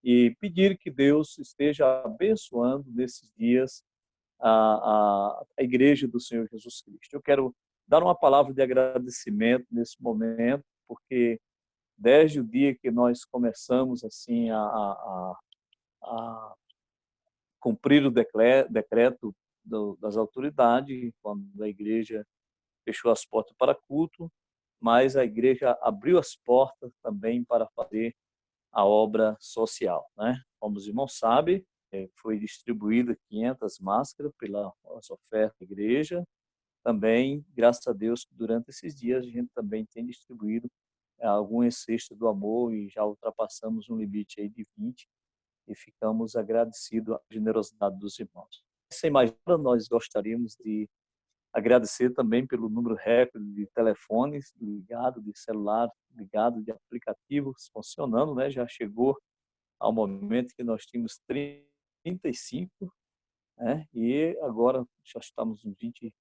e pedir que Deus esteja abençoando nesses dias a Igreja do Senhor Jesus Cristo. Eu quero dar uma palavra de agradecimento nesse momento, porque desde o dia que nós começamos assim a cumprir o decreto das autoridades, quando a igreja fechou as portas para culto, mas a igreja abriu as portas também para fazer a obra social, né? Como os irmãos sabem, foi distribuída 500 máscaras pelas ofertas da igreja. Também, graças a Deus, durante esses dias a gente também tem distribuído algumas cestas do amor e já ultrapassamos um limite aí de 20 e ficamos agradecidos à generosidade dos irmãos. Sem mais nada, nós gostaríamos de agradecer também pelo número recorde de telefones ligados, de celular ligado, de aplicativos funcionando, né? Já chegou ao momento que nós tínhamos 35, né? E agora já estamos em 20,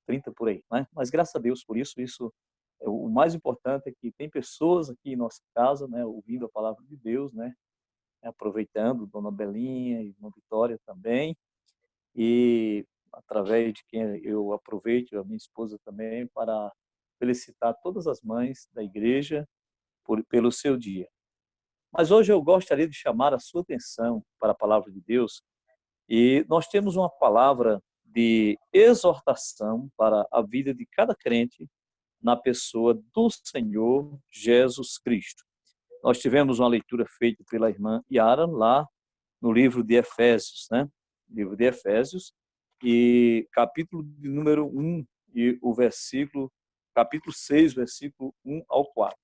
30 por aí, né? Mas graças a Deus por isso. O mais importante é que tem pessoas aqui em nossa casa, né, ouvindo a palavra de Deus, né? Aproveitando, Dona Belinha e Dona Vitória também, e através de quem eu aproveito, a minha esposa também, para felicitar todas as mães da igreja pelo seu dia. Mas hoje eu gostaria de chamar a sua atenção para a palavra de Deus, e nós temos uma palavra de exortação para a vida de cada crente na pessoa do Senhor Jesus Cristo. Nós tivemos uma leitura feita pela irmã Yara lá no livro de Efésios, né? Livro de Efésios, e capítulo de número 1 e o capítulo 6, versículo 1 ao 4.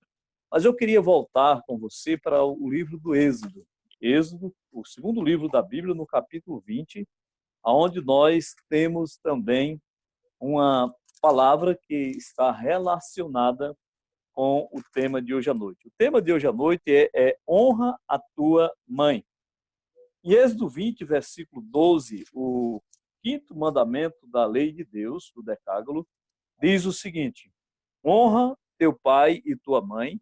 Mas eu queria voltar com você para o livro do Êxodo. Êxodo, o segundo livro da Bíblia, no capítulo 20, onde nós temos também uma palavra que está relacionada com o tema de hoje à noite. O tema de hoje à noite é honra a tua mãe. Em Êxodo 20, versículo 12, o quinto mandamento da lei de Deus, do Decálogo, diz o seguinte: honra teu pai e tua mãe,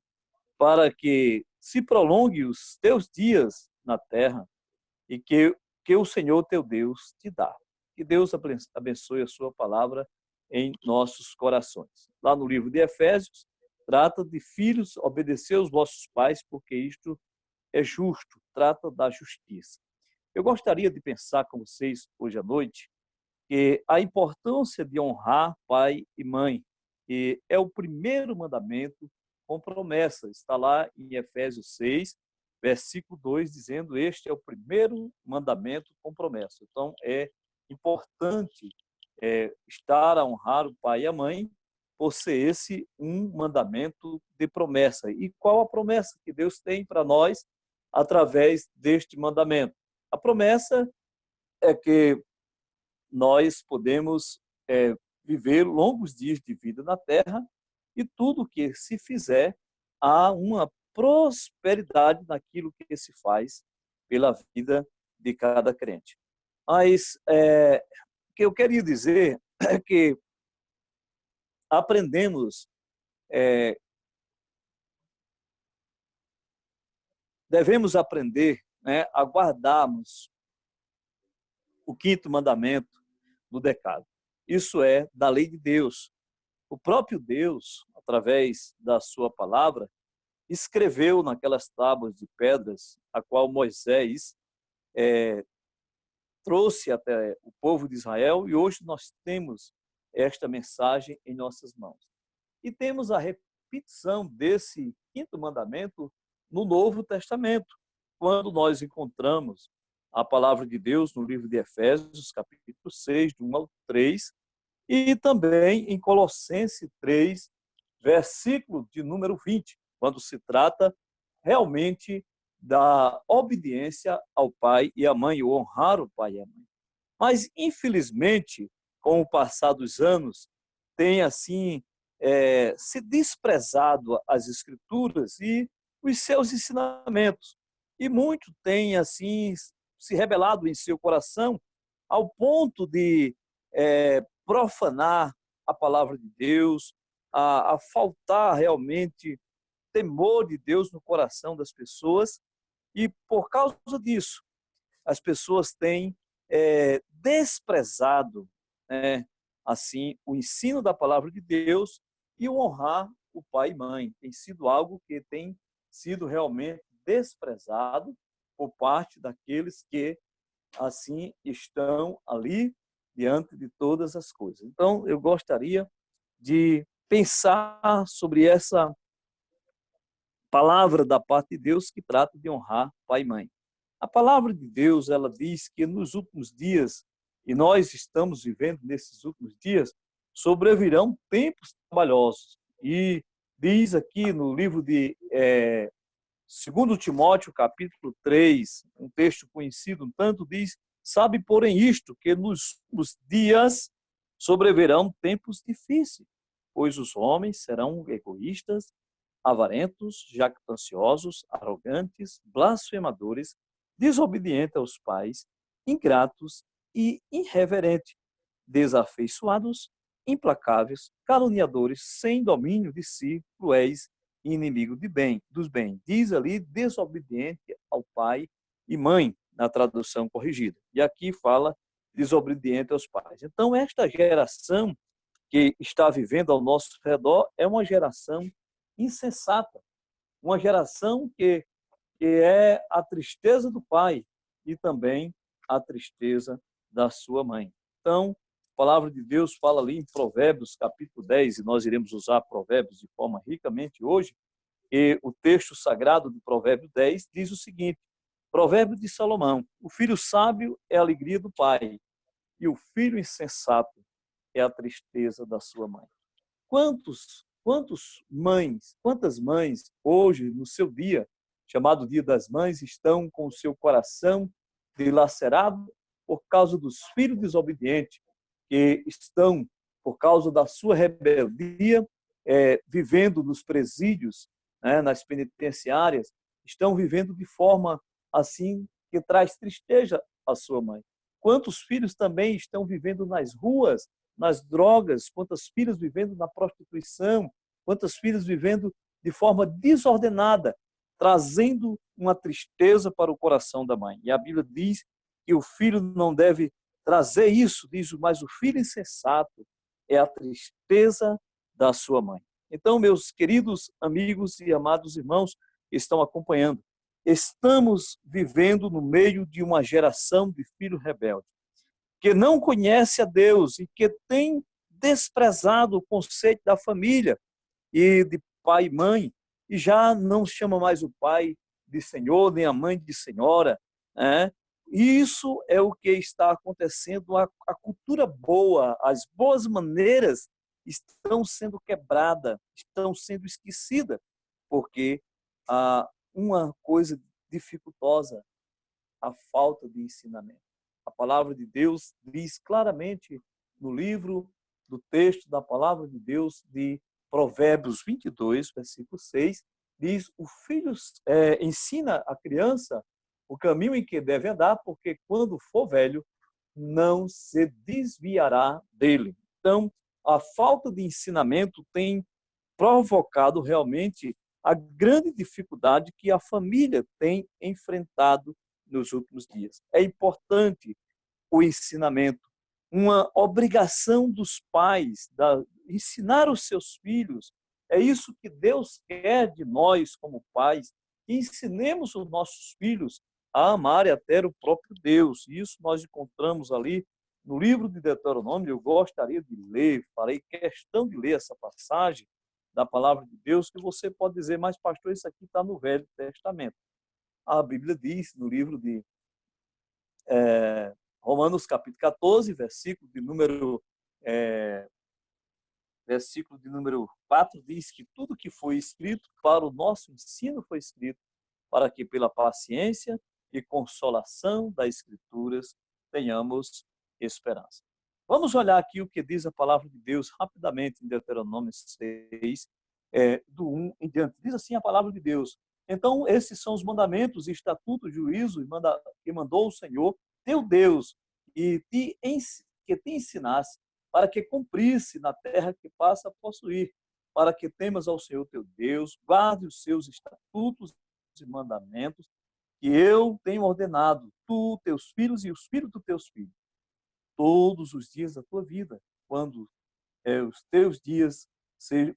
para que se prolongue os teus dias na terra e que o Senhor teu Deus te dá. Que Deus abençoe a sua palavra em nossos corações. Lá no livro de Efésios, trata de filhos, obedecer aos vossos pais, porque isto é justo, trata da justiça. Eu gostaria de pensar com vocês hoje à noite que a importância de honrar pai e mãe, que é o primeiro mandamento com promessa. Está lá em Efésios 6, versículo 2, dizendo: este é o primeiro mandamento com promessa. Então, é importante estar a honrar o pai e a mãe, por ser esse um mandamento de promessa. E qual a promessa que Deus tem para nós através deste mandamento? A promessa é que nós podemos viver longos dias de vida na terra, e tudo que se fizer, há uma prosperidade naquilo que se faz pela vida de cada crente. Mas o que eu queria dizer é que aprendemos, devemos aprender, né, a guardarmos o quinto mandamento do Decálogo. Isso é da lei de Deus. O próprio Deus, através da sua palavra, escreveu naquelas tábuas de pedras, a qual Moisés trouxe até o povo de Israel, e hoje nós temos esta mensagem em nossas mãos. E temos a repetição desse quinto mandamento no Novo Testamento, quando nós encontramos a palavra de Deus no livro de Efésios, capítulo 6, do 1 ao 3, e também em Colossenses 3, versículo de número 20, quando se trata realmente da obediência ao pai e à mãe, ou honrar o pai e a mãe. Mas, infelizmente, com o passar dos anos, tem assim se desprezado as escrituras e os seus ensinamentos. E muito tem assim se rebelado em seu coração ao ponto de profanar a palavra de Deus, a faltar realmente temor de Deus no coração das pessoas. E por causa disso, as pessoas têm desprezado assim o ensino da palavra de Deus, e o honrar o pai e mãe. Tem sido algo que tem sido realmente desprezado por parte daqueles que assim estão ali diante de todas as coisas. Então, eu gostaria de pensar sobre essa palavra da parte de Deus que trata de honrar pai e mãe. A palavra de Deus, ela diz que nos últimos dias, e nós estamos vivendo nesses últimos dias, sobrevirão tempos trabalhosos. E diz aqui no livro de 2 Timóteo, capítulo 3, um texto conhecido um tanto, diz: sabe, porém, isto, que nos dias sobrevirão tempos difíceis, pois os homens serão egoístas, avarentos, jactanciosos, arrogantes, blasfemadores, desobedientes aos pais, ingratos e irreverentes, desafeiçoados, implacáveis, caluniadores, sem domínio de si, cruéis, inimigo dos bens. Diz ali, desobediente ao pai e mãe, na tradução corrigida. E aqui fala desobediente aos pais. Então, esta geração que está vivendo ao nosso redor é uma geração insensata, uma geração que é a tristeza do pai e também a tristeza da sua mãe. Então, a palavra de Deus fala ali em Provérbios, capítulo 10, e nós iremos usar Provérbios de forma ricamente hoje, e o texto sagrado de Provérbios 10 diz o seguinte: Provérbio de Salomão: o filho sábio é a alegria do pai, e o filho insensato é a tristeza da sua mãe. Quantas mães hoje, no seu dia, chamado Dia das Mães, estão com o seu coração dilacerado por causa dos filhos desobedientes, que estão, por causa da sua rebeldia, vivendo nos presídios, nas penitenciárias, estão vivendo de forma assim que traz tristeza à sua mãe. Quantos filhos também estão vivendo nas ruas, nas drogas, quantas filhas vivendo na prostituição, quantas filhas vivendo de forma desordenada, trazendo uma tristeza para o coração da mãe. E a Bíblia diz que o filho não deve trazer isso, diz, mas o filho insensato é a tristeza da sua mãe. Então, meus queridos amigos e amados irmãos que estão acompanhando, estamos vivendo no meio de uma geração de filhos rebeldes, que não conhece a Deus e que tem desprezado o conceito da família e de pai e mãe, e já não chama mais o pai de senhor, nem a mãe de senhora. Isso é o que está acontecendo. A cultura boa, as boas maneiras estão sendo quebradas, estão sendo esquecidas, porque há uma coisa dificultosa: a falta de ensinamento. A palavra de Deus diz claramente no livro do texto da palavra de Deus de Provérbios 22, versículo 6, diz: o filho ensina a criança o caminho em que deve andar, porque quando for velho, não se desviará dele. Então, a falta de ensinamento tem provocado realmente a grande dificuldade que a família tem enfrentado nos últimos dias. É importante o ensinamento, uma obrigação dos pais, ensinar os seus filhos. É isso que Deus quer de nós como pais, que ensinemos os nossos filhos a amar e a ter o próprio Deus. Isso nós encontramos ali no livro de Deuteronômio. Eu gostaria de ler, farei questão de ler essa passagem da palavra de Deus, que você pode dizer, mas pastor, isso aqui está no Velho Testamento. A Bíblia diz no livro de Romanos capítulo 14, versículo de número 4, diz que tudo que foi escrito para o nosso ensino foi escrito para que pela paciência e consolação das Escrituras tenhamos esperança. Vamos olhar aqui o que diz a palavra de Deus rapidamente em Deuteronômio 6, do 1 em diante. Diz assim a palavra de Deus: então esses são os mandamentos, estatutos, juízo que mandou o Senhor, teu Deus, que te ensinasse, para que cumprisse na terra que passa a possuir, para que temas ao Senhor teu Deus, guarde os seus estatutos e mandamentos, que eu tenho ordenado, tu, teus filhos e os filhos dos teus filhos, todos os dias da tua vida, quando os teus dias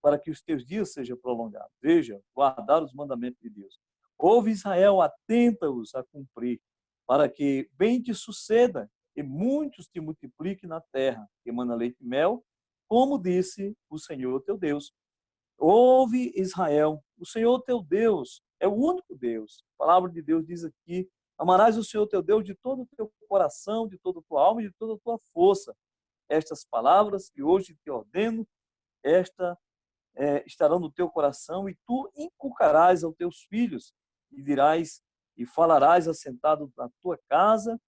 para que os teus dias sejam prolongados. Veja, guardar os mandamentos de Deus. Ouve, Israel, atenta-os a cumprir, para que bem te suceda e muitos te multipliquem na terra, que emana leite e mel, como disse o Senhor teu Deus. Ouve, Israel, o Senhor teu Deus é o único Deus. A palavra de Deus diz aqui: amarás o Senhor teu Deus de todo o teu coração, de toda a tua alma e de toda a tua força. Estas palavras que hoje te ordeno, estarão no teu coração, e tu inculcarás aos teus filhos, e dirás e falarás assentado na tua casa,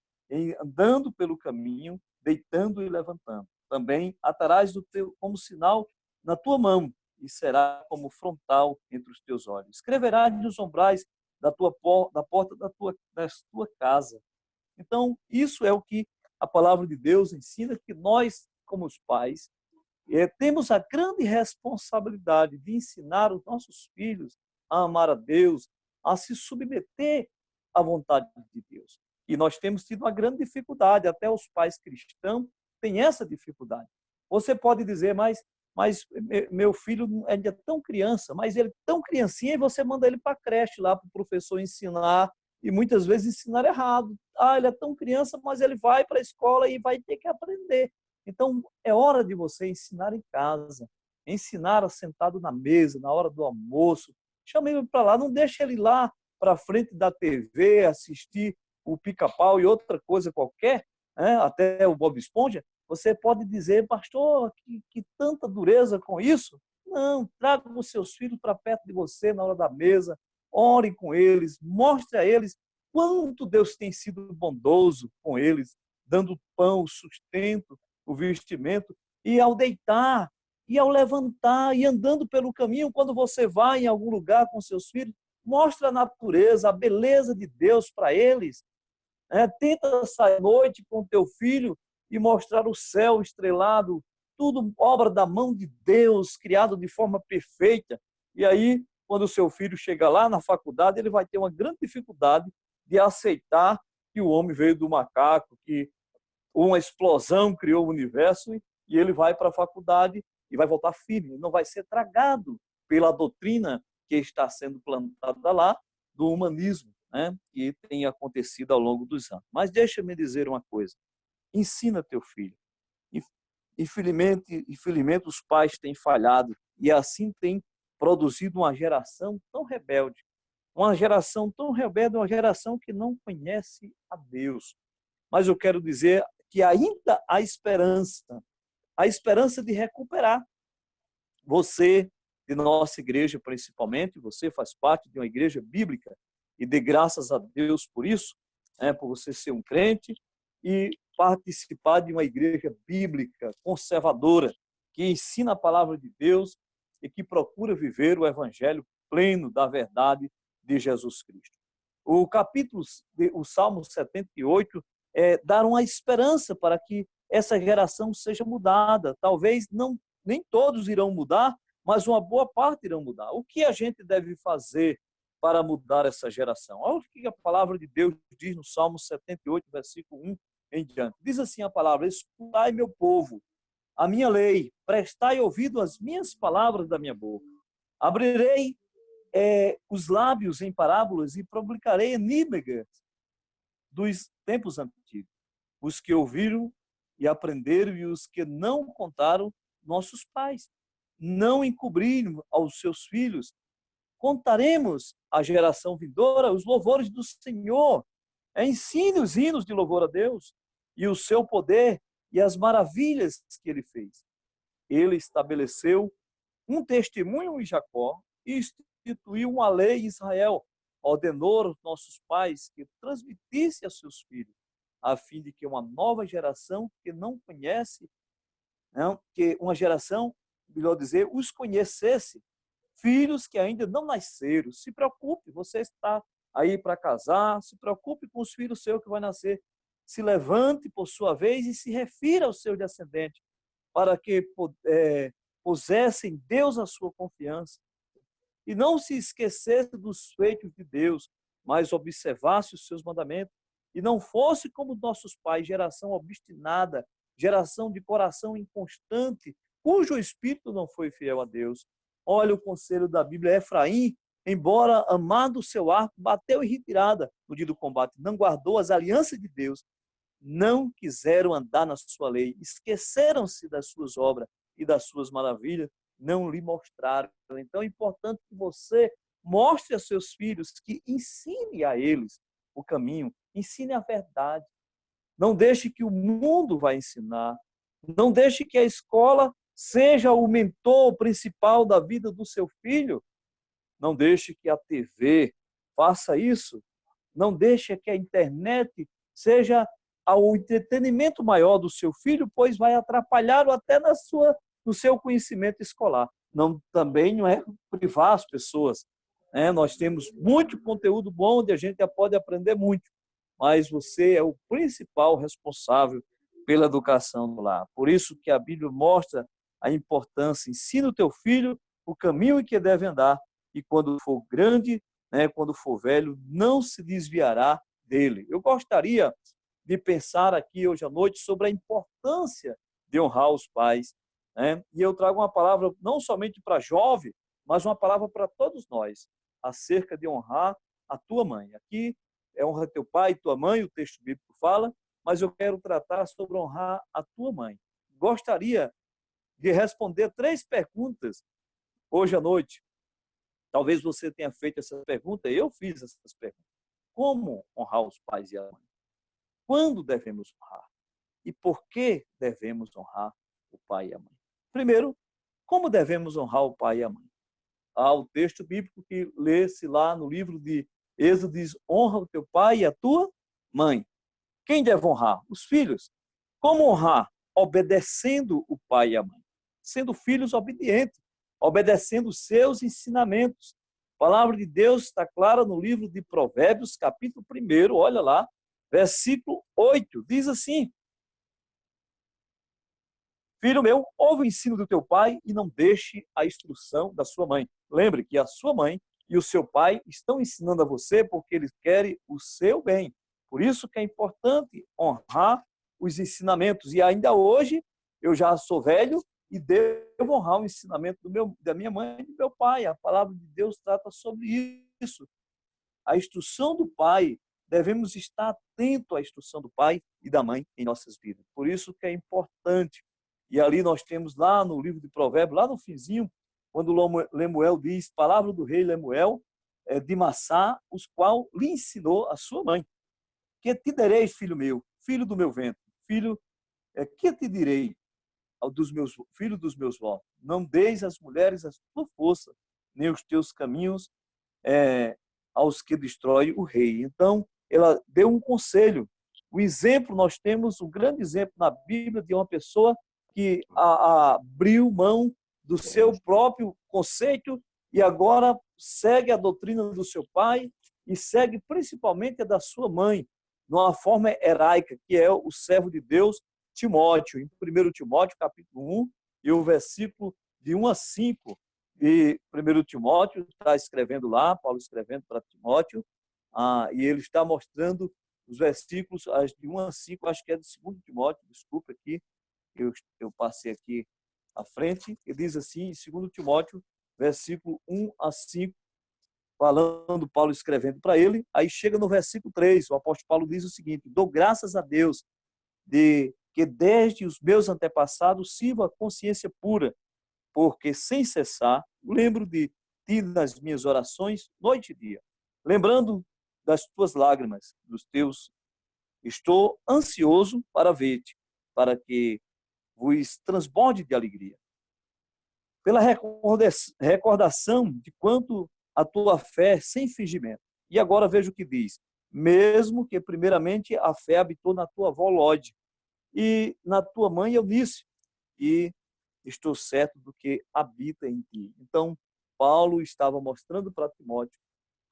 andando pelo caminho, deitando e levantando. Também atarás como sinal na tua mão, e será como frontal entre os teus olhos. Escreverás nos umbrais da porta da tua casa. Então, isso é o que a palavra de Deus ensina, que nós, como os pais, temos a grande responsabilidade de ensinar os nossos filhos a amar a Deus, a se submeter à vontade de Deus. E nós temos tido uma grande dificuldade, até os pais cristãos têm essa dificuldade. Você pode dizer, mas meu filho ainda é tão criança, mas ele é tão criancinha, e você manda ele para a creche lá para o professor ensinar, e muitas vezes ensinar errado. Ele é tão criança, mas ele vai para a escola e vai ter que aprender. Então, é hora de você ensinar em casa, ensinar sentado na mesa, na hora do almoço. Chama ele para lá, não deixa ele lá para frente da TV, assistir o Pica-Pau e outra coisa qualquer, né? Até o Bob Esponja. Você pode dizer, pastor, que tanta dureza com isso? Não, traga os seus filhos para perto de você na hora da mesa, ore com eles, mostre a eles quanto Deus tem sido bondoso com eles, dando pão, o sustento, o vestimento, e ao deitar, e ao levantar, e andando pelo caminho, quando você vai em algum lugar com seus filhos, mostra a natureza, a beleza de Deus para eles. Tenta sair à noite com teu filho e mostrar o céu estrelado, tudo obra da mão de Deus, criado de forma perfeita. E aí, quando o seu filho chega lá na faculdade, ele vai ter uma grande dificuldade de aceitar que o homem veio do macaco, que uma explosão criou o universo, e ele vai para a faculdade e vai voltar firme, não vai ser tragado pela doutrina que está sendo plantada lá do humanismo, né, que tem acontecido ao longo dos anos. Mas deixa-me dizer uma coisa: ensina teu filho. Infelizmente os pais têm falhado, e assim tem produzido uma geração tão rebelde, uma geração que não conhece a Deus. Mas eu quero dizer que ainda há esperança de recuperar. Você, de nossa igreja principalmente, você faz parte de uma igreja bíblica, e dê graças a Deus por isso, por você ser um crente e participar de uma igreja bíblica, conservadora, que ensina a palavra de Deus e que procura viver o evangelho pleno da verdade de Jesus Cristo. O Salmo 78 dar uma esperança para que essa geração seja mudada. Talvez nem todos irão mudar, mas uma boa parte irão mudar. O que a gente deve fazer para mudar essa geração? Olha o que a palavra de Deus diz no Salmo 78, versículo 1 em diante. Diz assim a palavra: escutai, meu povo, a minha lei, prestai ouvido às minhas palavras da minha boca. Abrirei os lábios em parábolas e publicarei enigmas dos tempos antigos. Os que ouviram e aprenderam e os que não contaram nossos pais. Não encobriram aos seus filhos. Contaremos à geração vindoura os louvores do Senhor. Ensine os hinos de louvor a Deus e o seu poder e as maravilhas que ele fez. Ele estabeleceu um testemunho em Jacó e instituiu uma lei em Israel. Ordenou aos nossos pais que transmitisse a seus filhos, a fim de que uma nova geração que não conhece, não, que uma geração, melhor dizer, os conhecesse. Filhos que ainda não nasceram. Se preocupe, você está aí para casar, se preocupe com os filhos seus que vai nascer. Se levante por sua vez e se refira aos seus descendentes, para que pusessem Deus a sua confiança. E não se esquecesse dos feitos de Deus, mas observasse os seus mandamentos. E não fosse como nossos pais, geração obstinada, geração de coração inconstante, cujo espírito não foi fiel a Deus. Olha o conselho da Bíblia. Efraim, embora amado o seu arco, bateu em retirada no dia do combate, não guardou as alianças de Deus, não quiseram andar na sua lei, esqueceram-se das suas obras e das suas maravilhas, não lhe mostraram. Então é importante que você mostre a seus filhos, que ensine a eles o caminho, ensine a verdade. Não deixe que o mundo vá ensinar, não deixe que a escola seja o mentor principal da vida do seu filho. Não deixe que a TV faça isso. Não deixe que a internet seja o entretenimento maior do seu filho, pois vai atrapalhá-lo até no seu conhecimento escolar. Também não é privar as pessoas. Nós temos muito conteúdo bom onde a gente pode aprender muito, mas você é o principal responsável pela educação do lar. Por isso que a Bíblia mostra a importância. Ensina o teu filho o caminho em que deve andar, e quando for grande, quando for velho, não se desviará dele. Eu gostaria de pensar aqui hoje à noite sobre a importância de honrar os pais. E eu trago uma palavra não somente para jovem, mas uma palavra para todos nós, acerca de honrar a tua mãe. Aqui é honra teu pai e tua mãe, o texto bíblico fala, mas eu quero tratar sobre honrar a tua mãe. Gostaria de responder 3 perguntas hoje à noite. Talvez você tenha feito essa pergunta, eu fiz essas perguntas. Como honrar os pais e a mãe? Quando devemos honrar? E por que devemos honrar o pai e a mãe? Primeiro, como devemos honrar o pai e a mãe? O texto bíblico que lê-se lá no livro de Êxodo diz: honra o teu pai e a tua mãe. Quem deve honrar? Os filhos. Como honrar? Obedecendo o pai e a mãe. Sendo filhos obedientes, obedecendo os seus ensinamentos. A palavra de Deus está clara no livro de Provérbios, capítulo 1, olha lá, versículo 8, diz assim: filho meu, ouve o ensino do teu pai e não deixe a instrução da sua mãe. Lembre que a sua mãe e o seu pai estão ensinando a você porque eles querem o seu bem. Por isso que é importante honrar os ensinamentos. E ainda hoje, eu já sou velho e devo honrar o ensinamento da minha mãe e do meu pai. A palavra de Deus trata sobre isso. A instrução do pai, devemos estar atentos à instrução do pai e da mãe em nossas vidas. Por isso que é importante. E ali nós temos lá no livro de Provérbios, lá no finzinho, quando Lemuel diz, palavra do rei Lemuel, de Massá, os qual lhe ensinou a sua mãe. Que te direi, filho meu, filho do meu ventre, filho, que te direi dos meus filhos dos meus votos? Não deis às mulheres a tua força, nem os teus caminhos aos que destrói o rei. Então, ela deu um conselho. O exemplo, nós temos um grande exemplo na Bíblia de uma pessoa que abriu mão do seu próprio conceito e agora segue a doutrina do seu pai e segue principalmente a da sua mãe, de uma forma heróica, que é o servo de Deus, Timóteo. Em 1 Timóteo, capítulo 1, e o versículo de 1 a 5, e 1 Timóteo está escrevendo lá, Paulo escrevendo para Timóteo, e ele está mostrando os versículos de 1 a 5, acho que é de 2 Timóteo, desculpa aqui, eu passei aqui à frente, ele diz assim, em 2 Timóteo, versículo 1 a 5, falando, Paulo escrevendo para ele. Aí chega no versículo 3, o apóstolo Paulo diz o seguinte: dou graças a Deus de que desde os meus antepassados sirvo a consciência pura, porque sem cessar lembro de ti nas minhas orações, noite e dia. Lembrando das tuas lágrimas, dos teus, estou ansioso para ver-te, para que vos transborde de alegria. Pela recordação de quanto a tua fé sem fingimento. E agora veja o que diz: mesmo que primeiramente a fé habitou na tua avó Lode e na tua mãe Eunice, e estou certo do que habita em ti. Então, Paulo estava mostrando para Timóteo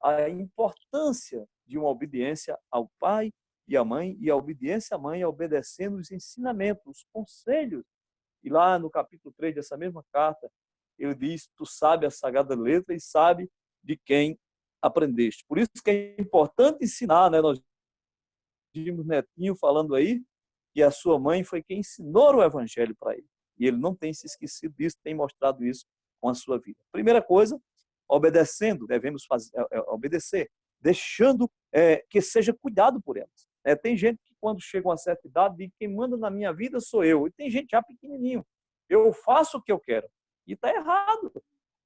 a importância de uma obediência ao pai e à mãe, e a obediência à mãe obedecendo os ensinamentos, os conselhos. E lá no capítulo 3 dessa mesma carta, ele diz: tu sabe a sagrada letra e sabe de quem aprendeste. Por isso que é importante ensinar, né? Nós vimos Netinho falando aí que a sua mãe foi quem ensinou o evangelho para ele. E ele não tem se esquecido disso, tem mostrado isso com a sua vida. Primeira coisa, obedecendo, devemos obedecer, deixando que seja cuidado por elas. Tem gente que quando chega a uma certa idade diz: quem manda na minha vida sou eu. E tem gente já pequenininho: eu faço o que eu quero. E está errado.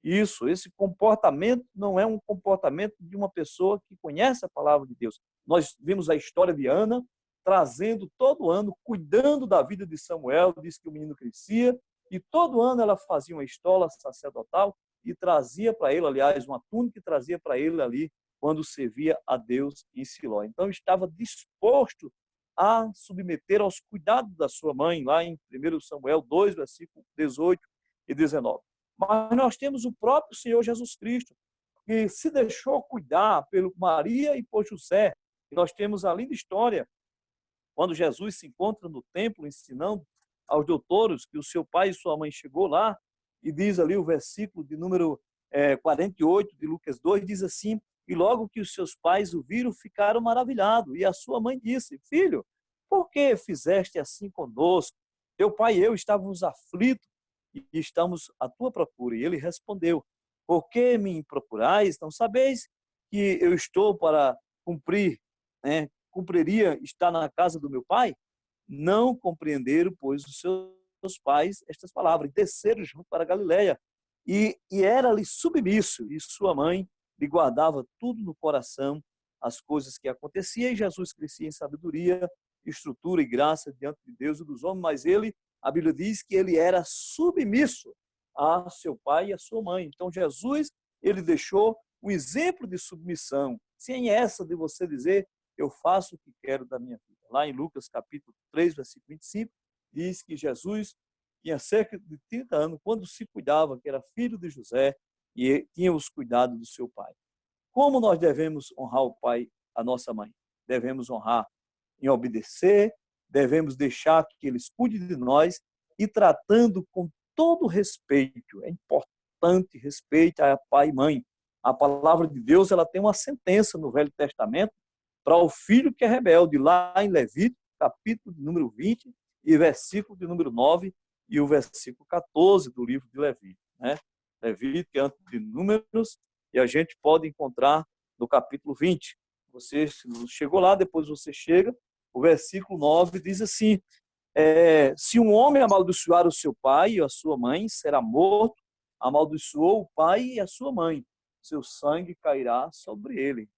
Isso, esse comportamento não é um comportamento de uma pessoa que conhece a palavra de Deus. Nós vimos a história de Ana, trazendo todo ano, cuidando da vida de Samuel, diz que o menino crescia, e todo ano ela fazia uma estola sacerdotal e trazia para ele, aliás, uma túnica, e trazia para ele ali quando servia a Deus em Siló. Então estava disposto a submeter aos cuidados da sua mãe, lá em 1 Samuel 2, versículos 18 e 19. Mas nós temos o próprio Senhor Jesus Cristo, que se deixou cuidar por Maria e por José. E nós temos a linda história, quando Jesus se encontra no templo ensinando aos doutores, que o seu pai e sua mãe chegou lá, e diz ali o versículo de número 48 de Lucas 2, diz assim: e logo que os seus pais o viram, ficaram maravilhados. E a sua mãe disse: filho, por que fizeste assim conosco? Teu pai e eu estávamos aflitos e estamos à tua procura. E ele respondeu: por que me procurais? Não sabeis que eu estou para cumprir, cumpriria estar na casa do meu pai? Não compreenderam, pois, os seus pais estas palavras, e desceram junto para a Galileia. E era-lhe submisso, e sua mãe lhe guardava tudo no coração, as coisas que aconteciam, e Jesus crescia em sabedoria, estrutura e graça diante de Deus e dos homens, mas ele, a Bíblia diz que ele era submisso a seu pai e a sua mãe. Então Jesus, ele deixou um exemplo de submissão, sem essa de você dizer: eu faço o que quero da minha vida. Lá em Lucas capítulo 3, versículo 25, diz que Jesus tinha cerca de 30 anos, quando se cuidava, que era filho de José, e tinha os cuidados do seu pai. Como nós devemos honrar o pai, a nossa mãe? Devemos honrar em obedecer, devemos deixar que eles cuidem de nós e tratando com todo respeito. É importante respeitar a pai e mãe. A palavra de Deus, ela tem uma sentença no Velho Testamento para o filho que é rebelde, lá em Levítico, capítulo de número 20, e versículo de número 9, e o versículo 14 do livro de Levítico, Levítico é antes de Números, e a gente pode encontrar no capítulo 20. Você chegou lá, depois você chega, o versículo 9 diz assim: se um homem amaldiçoar o seu pai e a sua mãe, será morto. Amaldiçoou o pai e a sua mãe, seu sangue cairá sobre ele.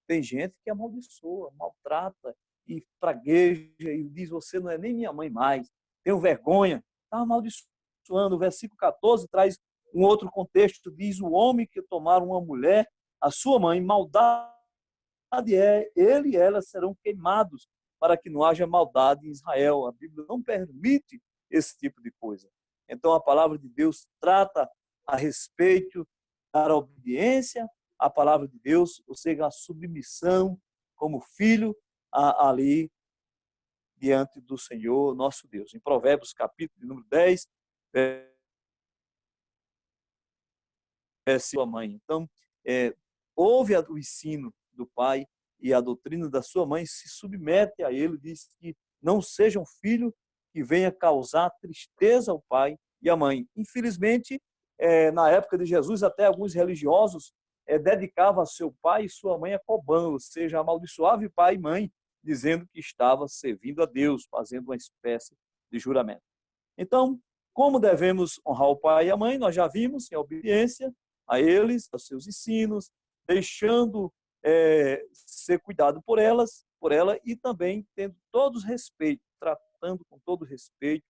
Tem gente que amaldiçoa, maltrata e pragueja e diz: você não é nem minha mãe mais, tenho vergonha. Está amaldiçoando. O versículo 14 traz um outro contexto, diz: o homem que tomar uma mulher, a sua mãe, maldade ele e ela serão queimados, para que não haja maldade em Israel. A Bíblia não permite esse tipo de coisa. Então a palavra de Deus trata a respeito da obediência à palavra de Deus, ou seja, a submissão como filho ali diante do Senhor nosso Deus. Em Provérbios capítulo número 10, sua mãe. Então, ouve o ensino do pai e a doutrina da sua mãe, se submete a ele, diz que não seja um filho que venha causar tristeza ao pai e à mãe. Infelizmente, na época de Jesus, até alguns religiosos dedicava a seu pai e sua mãe a Corban, ou seja, amaldiçoava pai e mãe, dizendo que estava servindo a Deus, fazendo uma espécie de juramento. Então, como devemos honrar o pai e a mãe, nós já vimos, em obediência a eles, aos seus ensinos, deixando ser cuidado por ela e também tendo todos respeito, tratando com todo respeito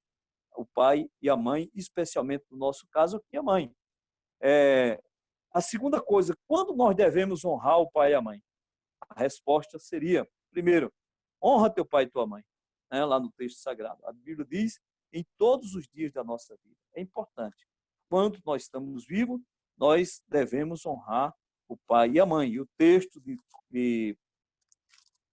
o pai e a mãe, especialmente no nosso caso aqui a mãe. A segunda coisa, quando nós devemos honrar o pai e a mãe? A resposta seria, primeiro, honra teu pai e tua mãe, né, lá no texto sagrado. A Bíblia diz, em todos os dias da nossa vida. É importante. Quando nós estamos vivos, nós devemos honrar o pai e a mãe. E o texto de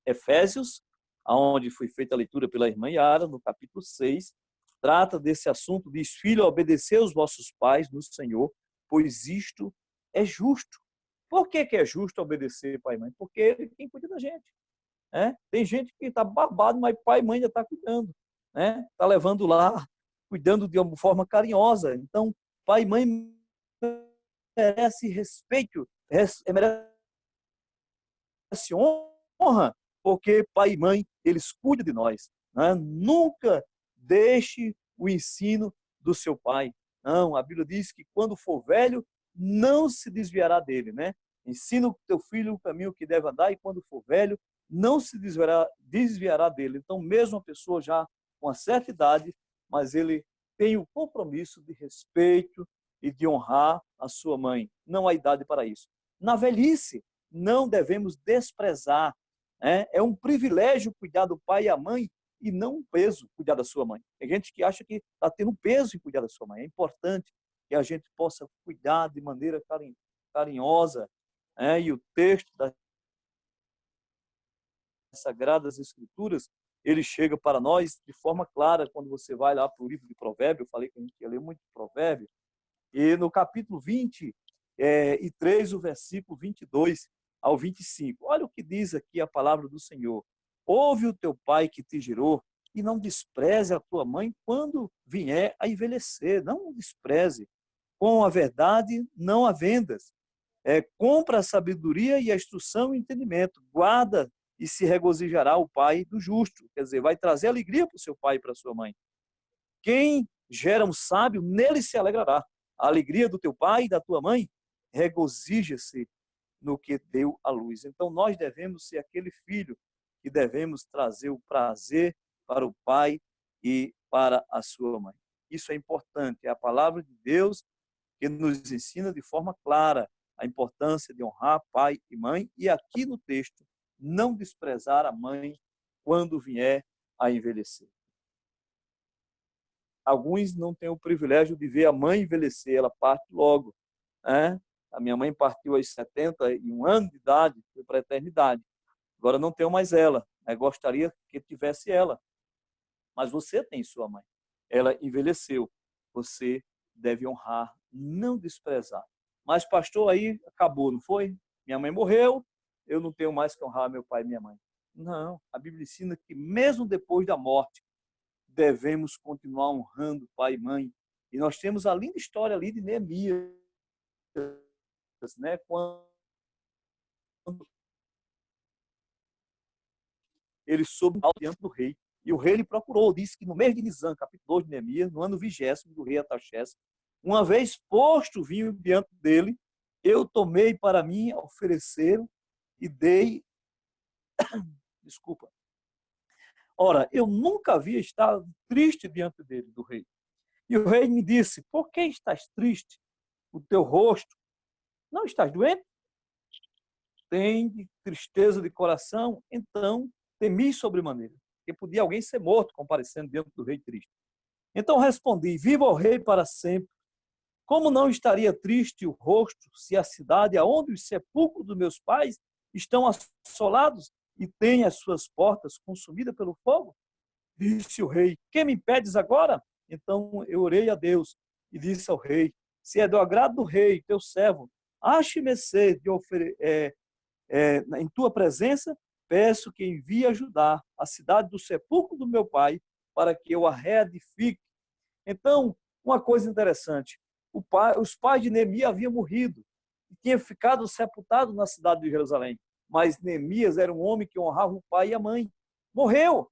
Efésios, onde foi feita a leitura pela irmã Yara, no capítulo 6, trata desse assunto, diz, filho, obedecer aos vossos pais no Senhor, pois isto é justo. Por que é justo obedecer pai e mãe? Porque ele é quem cuida da gente. Tem gente que está babado, mas pai e mãe já está cuidando. Está levando lá, cuidando de uma forma carinhosa. Então, pai e mãe merece respeito, merece honra, porque pai e mãe, eles cuidam de nós. Nunca deixe o ensino do seu pai. Não, a Bíblia diz que quando for velho, não se desviará dele. Ensina o teu filho o caminho que deve andar e quando for velho, não se desviará dele. Então, mesmo a pessoa já com uma certa idade, mas ele tem o compromisso de respeito e de honrar a sua mãe. Não há idade para isso. Na velhice, não devemos desprezar. É um privilégio cuidar do pai e a mãe e não um peso cuidar da sua mãe. Tem gente que acha que está tendo peso em cuidar da sua mãe. É importante que a gente possa cuidar de maneira carinhosa. E o texto das Sagradas Escrituras, ele chega para nós de forma clara quando você vai lá para o livro de Provérbios. Eu falei que a gente ia ler muito Provérbio. E no capítulo 23, o versículo 22 ao 25. Olha o que diz aqui a palavra do Senhor. Ouve o teu pai que te gerou e não despreze a tua mãe quando vier a envelhecer. Não despreze. Com a verdade não há vendas. Compra a sabedoria e a instrução e o entendimento. Guarda e se regozijará o pai do justo. Quer dizer, vai trazer alegria para o seu pai e para a sua mãe. Quem gera um sábio, nele se alegrará. A alegria do teu pai e da tua mãe, regozija-se no que deu à luz. Então, nós devemos ser aquele filho que devemos trazer o prazer para o pai e para a sua mãe. Isso é importante. É a palavra de Deus que nos ensina de forma clara a importância de honrar pai e mãe. E aqui no texto, não desprezar a mãe quando vier a envelhecer. Alguns não têm o privilégio de ver a mãe envelhecer, ela parte logo. A minha mãe partiu aos 71 anos de idade, foi para a eternidade. Agora não tenho mais ela, gostaria que tivesse ela. Mas você tem sua mãe, ela envelheceu, você deve honrar, não desprezar. Mas pastor, aí acabou, não foi? Minha mãe morreu, eu não tenho mais que honrar meu pai e minha mãe. Não, a Bíblia ensina que mesmo depois da morte, devemos continuar honrando pai e mãe. E nós temos a linda história ali de Neemias, quando ele soube diante do rei. E o rei lhe procurou, disse que no mês de Nisan, capítulo 2 de Neemias, no ano 20º do rei Artaxerxes, uma vez posto o vinho diante dele, eu tomei para mim oferecer e dei. Desculpa. Ora, eu nunca havia estado triste diante dele, do rei. E o rei me disse, por que estás triste? O teu rosto, não estás doente? Tem tristeza de coração? Então, temi sobremaneira, que podia alguém ser morto comparecendo diante do rei triste. Então respondi, viva o rei para sempre. Como não estaria triste o rosto se a cidade aonde os sepulcros dos meus pais estão assolados e tem as suas portas consumidas pelo fogo? Disse o rei, que me impedes agora? Então eu orei a Deus e disse ao rei, se é do agrado do rei, teu servo, ache mercê de em tua presença, peço que envie ajudar a cidade do sepulcro do meu pai, para que eu a reedifique. Então, uma coisa interessante, os pais de Neemias haviam morrido, e tinha ficado sepultado na cidade de Jerusalém. Mas Neemias era um homem que honrava o pai e a mãe. Morreu.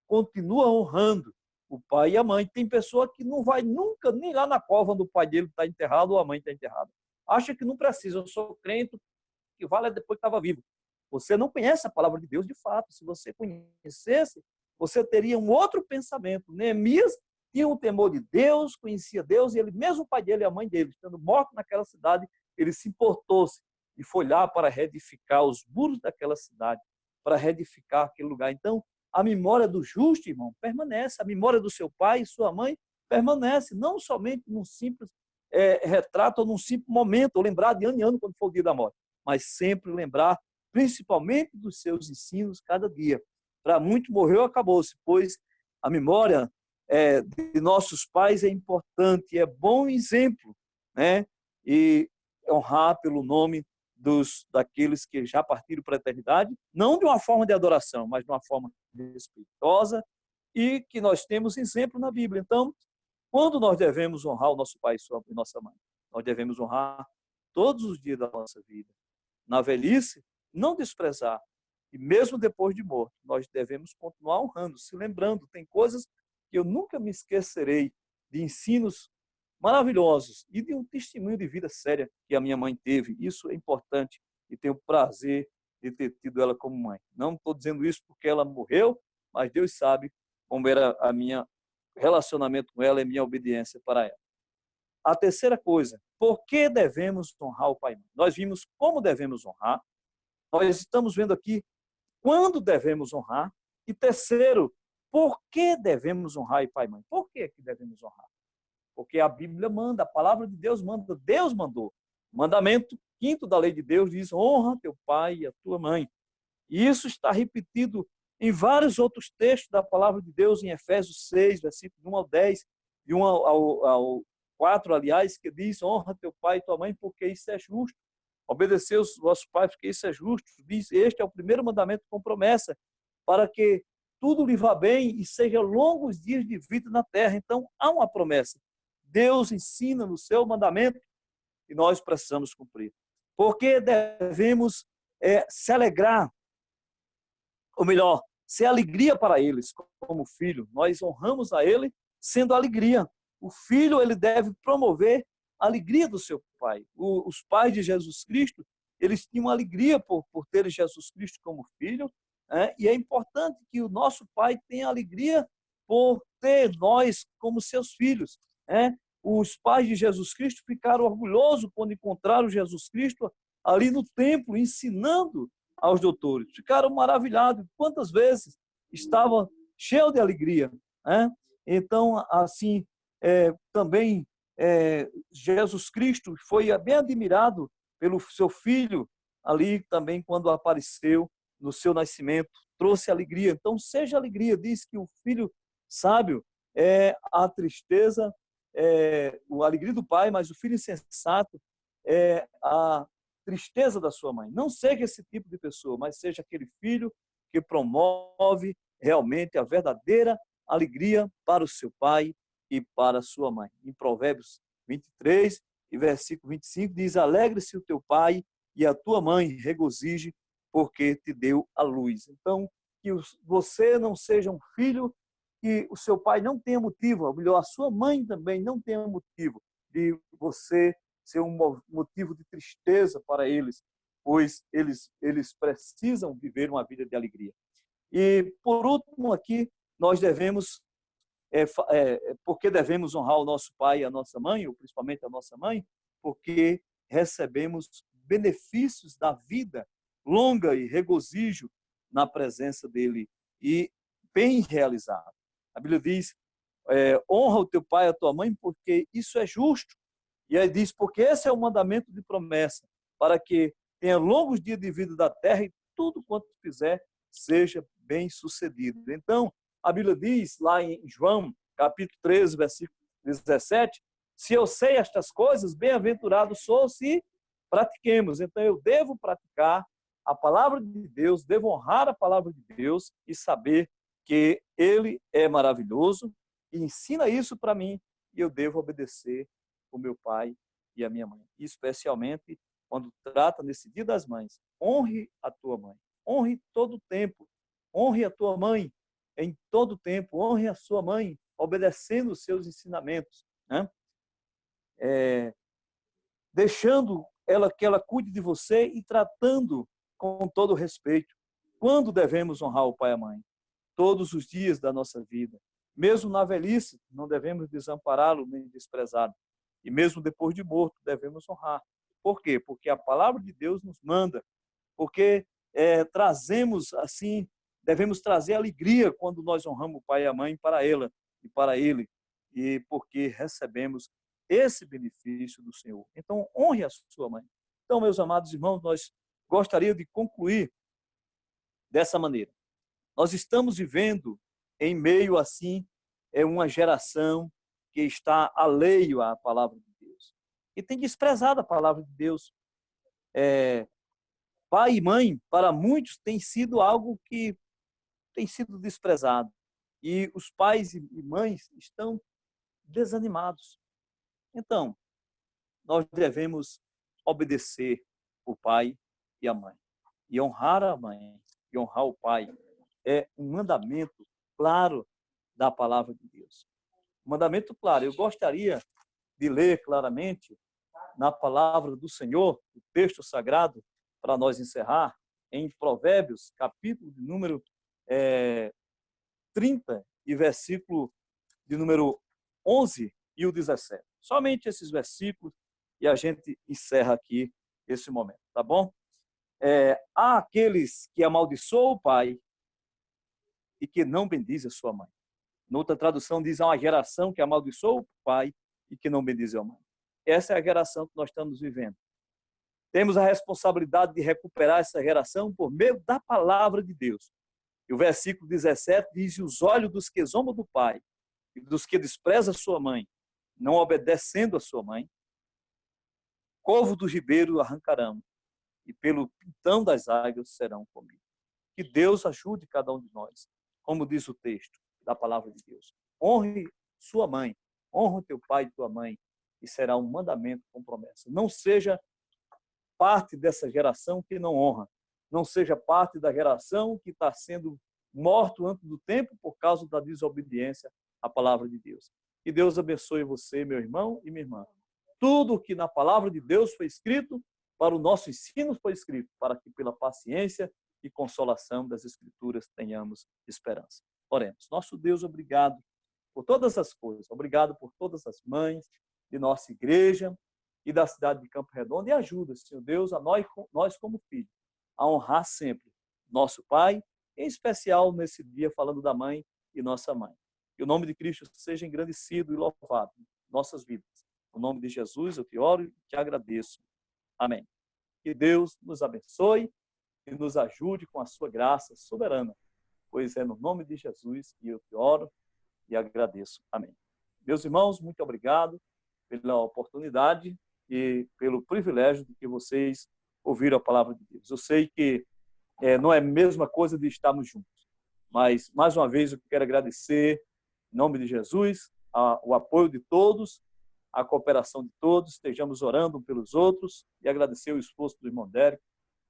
Continua honrando o pai e a mãe. Tem pessoa que não vai nunca nem lá na cova onde o pai dele está enterrado ou a mãe está enterrada. Acha que não precisa. Eu sou crente, que vale depois que estava vivo. Você não conhece a palavra de Deus de fato. Se você conhecesse, você teria um outro pensamento. Neemias tinha um temor de Deus, conhecia Deus, e ele, mesmo o pai dele e a mãe dele, estando morto naquela cidade, ele se importou-se e foi lá para reedificar os muros daquela cidade, para reedificar aquele lugar. Então, a memória do justo, irmão, permanece. A memória do seu pai e sua mãe permanece, não somente num simples retrato ou num simples momento, ou lembrar de ano em ano quando for o dia da morte, mas sempre lembrar, principalmente dos seus ensinos cada dia. Para muito morreu, acabou-se, pois a memória de nossos pais é importante, é bom exemplo, né? E honrar pelo nome daqueles que já partiram para a eternidade, não de uma forma de adoração, mas de uma forma respeitosa, e que nós temos exemplo na Bíblia. Então, quando nós devemos honrar o nosso pai e nossa mãe? Nós devemos honrar todos os dias da nossa vida. Na velhice, não desprezar. E mesmo depois de morto, nós devemos continuar honrando, se lembrando. Tem coisas que eu nunca me esquecerei, de ensinos maravilhosos e de um testemunho de vida séria que a minha mãe teve. Isso é importante e tenho o prazer de ter tido ela como mãe. Não estou dizendo isso porque ela morreu, mas Deus sabe como era a minha relacionamento com ela e minha obediência para ela. A terceira coisa, por que devemos honrar o pai e mãe? Nós vimos como devemos honrar, nós estamos vendo aqui quando devemos honrar, e terceiro, por que devemos honrar o pai e mãe? Por que devemos honrar? Porque a Bíblia manda, a palavra de Deus manda, Deus mandou. O mandamento quinto da lei de Deus diz: honra teu pai e a tua mãe. E isso está repetido em vários outros textos da palavra de Deus, em Efésios 6, versículos 1 ao 10, e 1 ao 4, aliás, que diz: honra teu pai e tua mãe, porque isso é justo. Obedecer os vossos pais, porque isso é justo. Diz: este é o primeiro mandamento com promessa, para que tudo lhe vá bem e seja longos dias de vida na terra. Então, há uma promessa. Deus ensina no seu mandamento e nós precisamos cumprir. Porque devemos se alegrar, ou melhor, ser alegria para eles, como filho. Nós honramos a ele sendo alegria. O filho, ele deve promover a alegria do seu pai. Os pais de Jesus Cristo, eles tinham alegria por ter Jesus Cristo como filho, e é importante que o nosso pai tenha alegria por ter nós como seus filhos. Os pais de Jesus Cristo ficaram orgulhosos quando encontraram Jesus Cristo ali no templo, ensinando aos doutores. Ficaram maravilhados. Quantas vezes estavam cheios de alegria. Então, assim, também Jesus Cristo foi bem admirado pelo seu filho ali também quando apareceu no seu nascimento, trouxe alegria. Então, seja alegria. Diz que o filho sábio é a tristeza, a alegria do pai, mas o filho insensato é a tristeza da sua mãe. Não seja esse tipo de pessoa, mas seja aquele filho que promove realmente a verdadeira alegria para o seu pai e para a sua mãe. Em Provérbios 23 e versículo 25 diz: alegre-se o teu pai e a tua mãe regozije, porque te deu a luz. Então, que você não seja um filho que o seu pai não tenha motivo, ou melhor, a sua mãe também não tenha motivo de você ser um motivo de tristeza para eles, pois eles precisam viver uma vida de alegria. E, por último, aqui, nós devemos, porque devemos honrar o nosso pai e a nossa mãe, ou principalmente a nossa mãe, porque recebemos benefícios da vida longa e regozijo na presença dele e bem realizado. A Bíblia diz: honra o teu pai e a tua mãe, porque isso é justo. E aí diz: porque esse é o mandamento de promessa, para que tenha longos dias de vida da terra e tudo quanto fizer seja bem sucedido. Então, a Bíblia diz lá em João, capítulo 13, versículo 17, se eu sei estas coisas, bem-aventurado sou se pratiquemos. Então, eu devo praticar a palavra de Deus, devo honrar a palavra de Deus e saber que ele é maravilhoso e ensina isso para mim, e eu devo obedecer o meu pai e a minha mãe. Especialmente quando trata nesse Dia das Mães. Honre a tua mãe. Honre todo o tempo. Honre a tua mãe em todo o tempo. Honre a sua mãe, obedecendo os seus ensinamentos, né? Deixando ela que ela cuide de você e tratando com todo respeito. Quando devemos honrar o pai e a mãe? Todos os dias da nossa vida. Mesmo na velhice, não devemos desampará-lo nem desprezá-lo. E mesmo depois de morto, devemos honrar. Por quê? Porque a palavra de Deus nos manda. Porque trazemos assim, devemos trazer alegria quando nós honramos o pai e a mãe para ela e para ele. E porque recebemos esse benefício do Senhor. Então, honre a sua mãe. Então, meus amados irmãos, nós gostaríamos de concluir dessa maneira. Nós estamos vivendo em meio, assim, uma geração que está alheio à palavra de Deus. E tem desprezado a palavra de Deus. Pai e mãe, para muitos, tem sido algo que tem sido desprezado. E os pais e mães estão desanimados. Então, nós devemos obedecer o pai e a mãe. E honrar a mãe e honrar o pai é um mandamento claro da palavra de Deus. Um mandamento claro. Eu gostaria de ler claramente na palavra do Senhor, o texto sagrado, para nós encerrar, em Provérbios, capítulo de número 30 e versículo de número 11 e o 17. Somente esses versículos e a gente encerra aqui esse momento, tá bom? Há aqueles que amaldiçoam o pai e que não bendizem a sua mãe. Noutra tradução diz, há uma geração que amaldiçoa o pai e que não bendiz a mãe. Essa é a geração que nós estamos vivendo. Temos a responsabilidade de recuperar essa geração por meio da palavra de Deus. E o versículo 17 diz, os olhos dos que zombam do pai e dos que desprezam a sua mãe, não obedecendo a sua mãe, corvo do ribeiro arrancarão, e pelo pintão das águas serão comidos. Que Deus ajude cada um de nós, como diz o texto da palavra de Deus. Honre sua mãe, honra teu pai e tua mãe, e será um mandamento com promessa. Não seja parte dessa geração que não honra, não seja parte da geração que está sendo morto antes do tempo por causa da desobediência à palavra de Deus. Que Deus abençoe você, meu irmão e minha irmã. Tudo que na palavra de Deus foi escrito, para o nosso ensino foi escrito, para que pela paciência e consolação das Escrituras tenhamos esperança. Oremos. Nosso Deus, obrigado por todas as coisas. Obrigado por todas as mães de nossa igreja e da cidade de Campo Redondo. E ajuda, Senhor Deus, a nós como filhos, a honrar sempre nosso Pai, em especial nesse dia falando da mãe e nossa mãe. Que o nome de Cristo seja engrandecido e louvado em nossas vidas. No nome de Jesus eu te oro e te agradeço. Amém. Que Deus nos abençoe e nos ajude com a sua graça soberana, pois é no nome de Jesus que eu te oro e agradeço. Amém. Meus irmãos, muito obrigado pela oportunidade e pelo privilégio de que vocês ouviram a palavra de Deus. Eu sei que não é a mesma coisa de estarmos juntos, mas, mais uma vez, eu quero agradecer, em nome de Jesus, o apoio de todos, a cooperação de todos, estejamos orando pelos outros e agradecer o esforço do irmão Derek,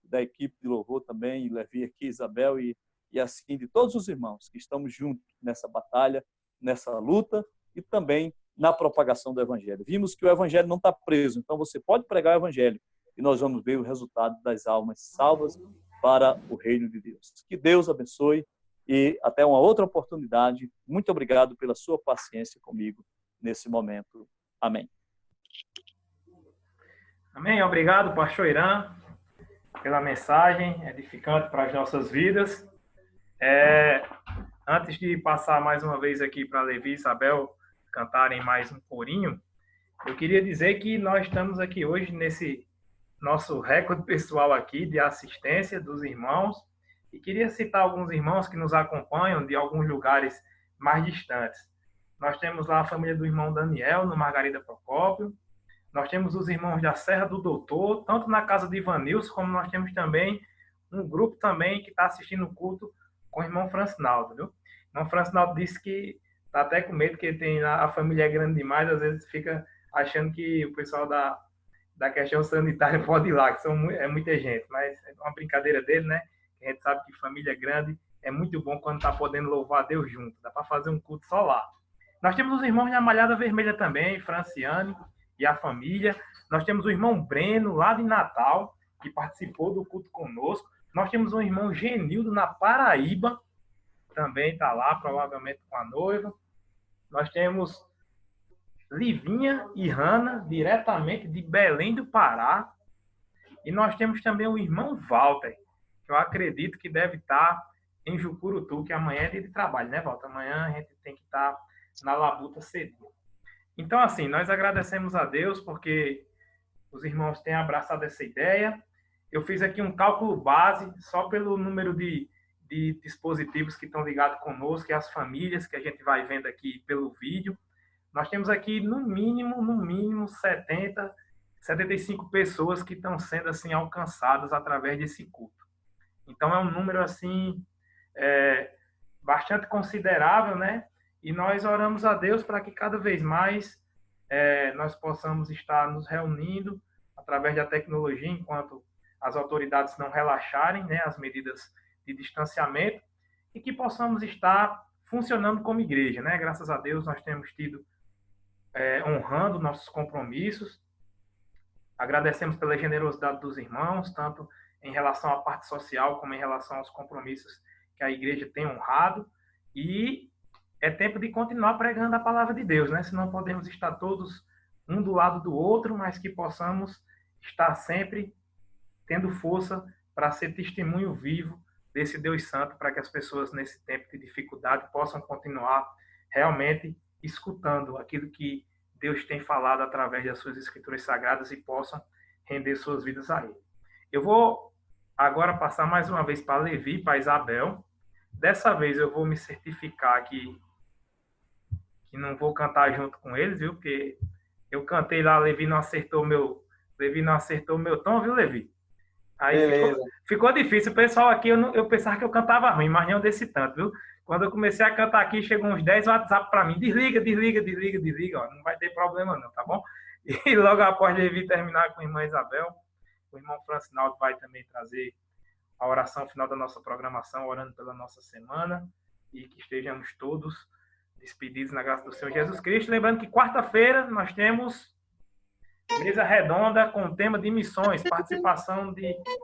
da equipe de louvor também, e Levi aqui, Isabel e assim de todos os irmãos que estamos juntos nessa batalha, nessa luta e também na propagação do Evangelho. Vimos que o Evangelho não está preso, então você pode pregar o Evangelho e nós vamos ver o resultado das almas salvas para o reino de Deus. Que Deus abençoe e até uma outra oportunidade. Muito obrigado pela sua paciência comigo nesse momento. Amém. Amém. Obrigado, pastor Irã, pela mensagem edificante para as nossas vidas. Antes de passar mais uma vez aqui para Levi e Isabel cantarem mais um corinho, eu queria dizer que nós estamos aqui hoje nesse nosso recorde pessoal aqui de assistência dos irmãos e queria citar alguns irmãos que nos acompanham de alguns lugares mais distantes. Nós temos lá a família do irmão Daniel, no Margarida Procópio. Nós temos os irmãos da Serra do Doutor, tanto na casa de Ivanilson, como nós temos também um grupo também que está assistindo o culto com o irmão Francinaldo, viu? O irmão Francinaldo disse que está até com medo, que a família é grande demais, às vezes fica achando que o pessoal da questão sanitária pode ir lá, que é muita gente, mas é uma brincadeira dele, né? A gente sabe que família grande é muito bom quando está podendo louvar a Deus junto, dá para fazer um culto só lá. Nós temos os irmãos da Malhada Vermelha também, Franciane e a família. Nós temos o irmão Breno, lá de Natal, que participou do culto conosco. Nós temos um irmão Genildo, na Paraíba, também está lá, provavelmente com a noiva. Nós temos Livinha e Hanna, diretamente de Belém do Pará. E nós temos também o irmão Walter, que eu acredito que deve estar em Jucurutu, que amanhã é dia de trabalho, né, Walter? Amanhã a gente tem que estar na labuta cedinho. Então, assim, nós agradecemos a Deus porque os irmãos têm abraçado essa ideia. Eu fiz aqui um cálculo base, só pelo número de dispositivos que estão ligados conosco e as famílias que a gente vai vendo aqui pelo vídeo. Nós temos aqui, no mínimo, 75 pessoas que estão sendo, assim, alcançadas através desse culto. Então, é um número, assim, bastante considerável, né? E nós oramos a Deus para que cada vez mais nós possamos estar nos reunindo através da tecnologia, enquanto as autoridades não relaxarem, né, as medidas de distanciamento, e que possamos estar funcionando como igreja, né? Graças a Deus nós temos tido honrando nossos compromissos. Agradecemos pela generosidade dos irmãos, tanto em relação à parte social como em relação aos compromissos que a igreja tem honrado. E é tempo de continuar pregando a palavra de Deus, né? Senão podemos estar todos um do lado do outro, mas que possamos estar sempre tendo força para ser testemunho vivo desse Deus Santo, para que as pessoas nesse tempo de dificuldade possam continuar realmente escutando aquilo que Deus tem falado através das suas escrituras sagradas e possam render suas vidas a Ele. Eu vou agora passar mais uma vez para Levi, para Isabel. Dessa vez eu vou me certificar que não vou cantar junto com eles, viu? Porque eu cantei lá, Levi não acertou o meu tom, viu, Levi? Aí ficou difícil. O pessoal aqui, eu pensava que eu cantava ruim, mas não desse tanto, viu? Quando eu comecei a cantar aqui, chegou uns 10 WhatsApp para mim. Desliga. Ó, não vai ter problema não, tá bom? E logo após Levi terminar com a irmã Isabel, o irmão Francinaldo vai também trazer a oração final da nossa programação, orando pela nossa semana, e que estejamos todos despedidos na graça do Senhor Jesus Cristo. Lembrando que quarta-feira nós temos mesa redonda com o tema de missões, participação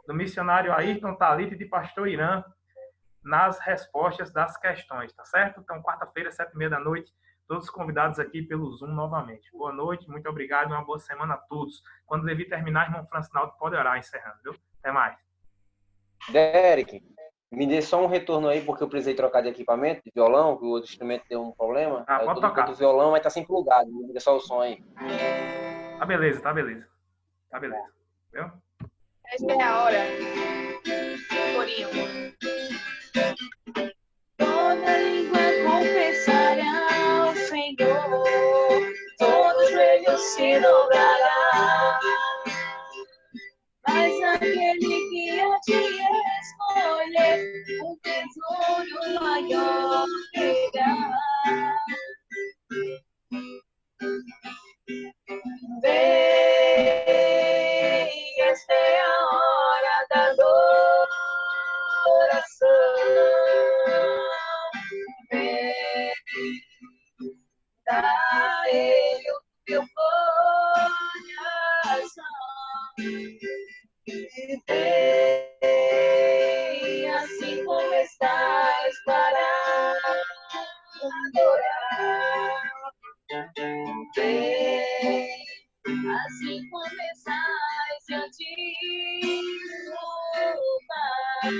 do missionário Ayrton Talita e de pastor Irã nas respostas das questões, tá certo? Então, quarta-feira, 7h30 da todos convidados aqui pelo Zoom novamente. Boa noite, muito obrigado e uma boa semana a todos. Quando o Levi terminar, irmão Francinaldo pode orar, encerrando, viu? Até mais. Derek, me dê só um retorno aí, porque eu precisei trocar de equipamento, de violão, que o outro instrumento deu um problema. Pode tocar. O violão, mas tá sem plugado. Me dê só o som aí. Tá beleza. Viu? Esta é a hora. Corinho. Toda língua confessará ao Senhor, todo joelho se dobrará. Mas aquele que a ti escolher, um tesouro maior terá. Vem, esta é a hora da adoração. Vem, dá a Ele o teu coração. E vem, assim como estás, para adorar. Vem, assim como estás, diante do Pai.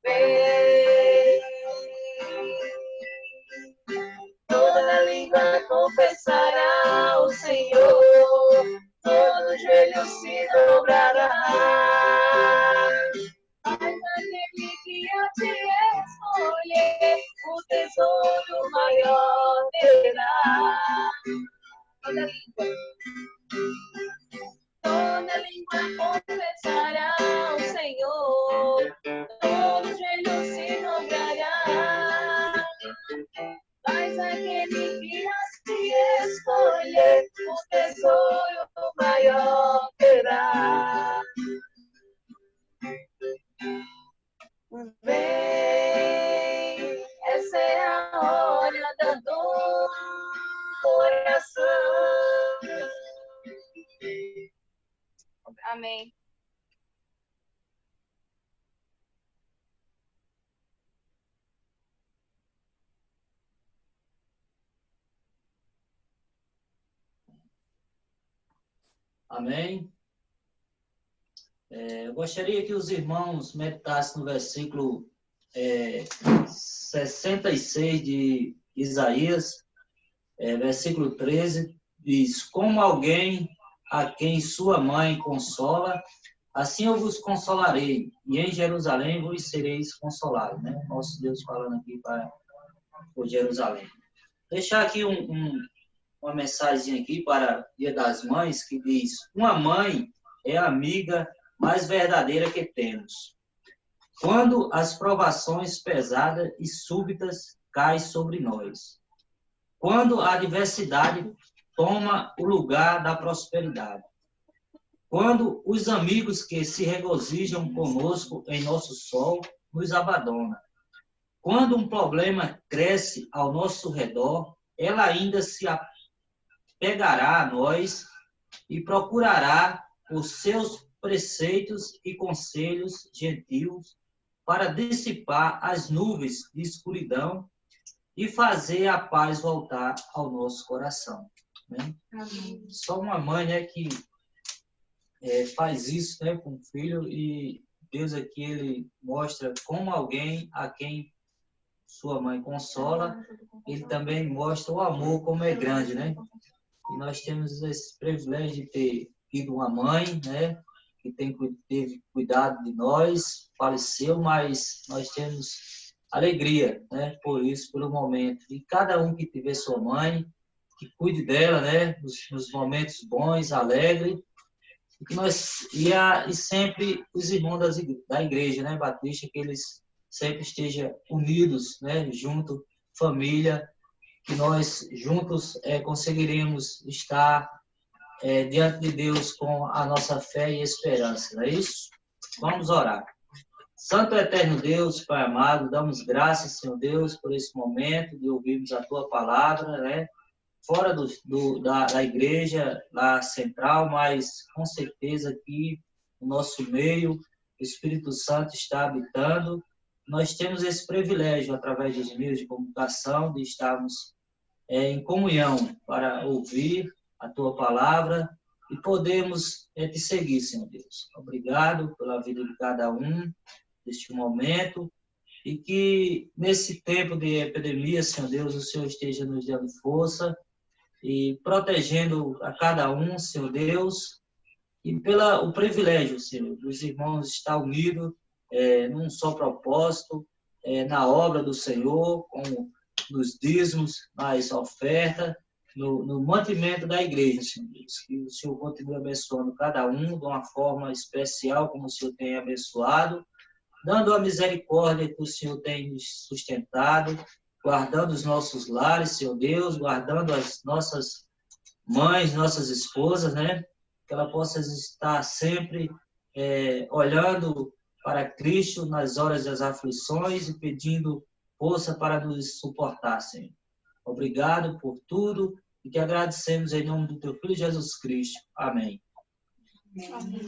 Vem, toda língua confessará o Senhor, todo joelho se dobrará. Mas aquele que a ti escolher, o tesouro maior terá. Toda língua confessará o Senhor, todo joelho se dobrará. Mas aquele que a ti escolher, o tesouro maior coração. Amém. Amém. Eu gostaria que os irmãos meditassem no versículo 66 de Isaías, versículo 13, diz: como alguém a quem sua mãe consola, assim eu vos consolarei, e em Jerusalém vos sereis consolados. Né? Nosso Deus falando aqui para o Jerusalém. Deixar aqui uma mensagem aqui para Dia das Mães, que diz: uma mãe é a amiga mais verdadeira que temos. Quando as provações pesadas e súbitas caem sobre nós. Quando a adversidade toma o lugar da prosperidade. Quando os amigos que se regozijam conosco em nosso sol nos abandonam. Quando um problema cresce ao nosso redor, ela ainda se apegará a nós e procurará os seus preceitos e conselhos gentios para dissipar as nuvens de escuridão e fazer a paz voltar ao nosso coração. Né? Só uma mãe, né, que faz isso, né, com o filho, e Deus aqui ele mostra como alguém a quem sua mãe consola, ele também mostra o amor como é grande, né? E nós temos esse privilégio de ter tido uma mãe, né, que teve cuidado de nós, faleceu, mas nós temos alegria, né, por isso, pelo momento. E cada um que tiver sua mãe, que cuide dela, né, nos momentos bons, alegres, e sempre os irmãos da igreja, né, Batista, que eles sempre estejam unidos, né, junto, família, que nós juntos conseguiremos estar diante de Deus com a nossa fé e esperança, não é isso? Vamos orar. Santo eterno Deus, Pai amado, damos graças, Senhor Deus, por esse momento de ouvirmos a Tua palavra, né? Fora da igreja, lá central, mas com certeza aqui no nosso meio, o Espírito Santo está habitando. Nós temos esse privilégio, através dos meios de comunicação, de estarmos em comunhão para ouvir a Tua palavra e podemos te seguir, Senhor Deus. Obrigado pela vida de cada um neste momento e que nesse tempo de epidemia, Senhor Deus, o Senhor esteja nos dando força e protegendo a cada um, Senhor Deus, e o privilégio, Senhor, dos irmãos estar unidos num só propósito, na obra do Senhor, como nos dízimos, nas ofertas, no mantimento da igreja, Senhor Deus. Que o Senhor continue abençoando cada um de uma forma especial, como o Senhor tem abençoado, dando a misericórdia que o Senhor tem nos sustentado, guardando os nossos lares, Senhor Deus, guardando as nossas mães, nossas esposas, né? Que ela possa estar sempre olhando para Cristo nas horas das aflições e pedindo força para nos suportar, Senhor. Obrigado por tudo e que agradecemos em nome do Teu Filho Jesus Cristo. Amém. Amém.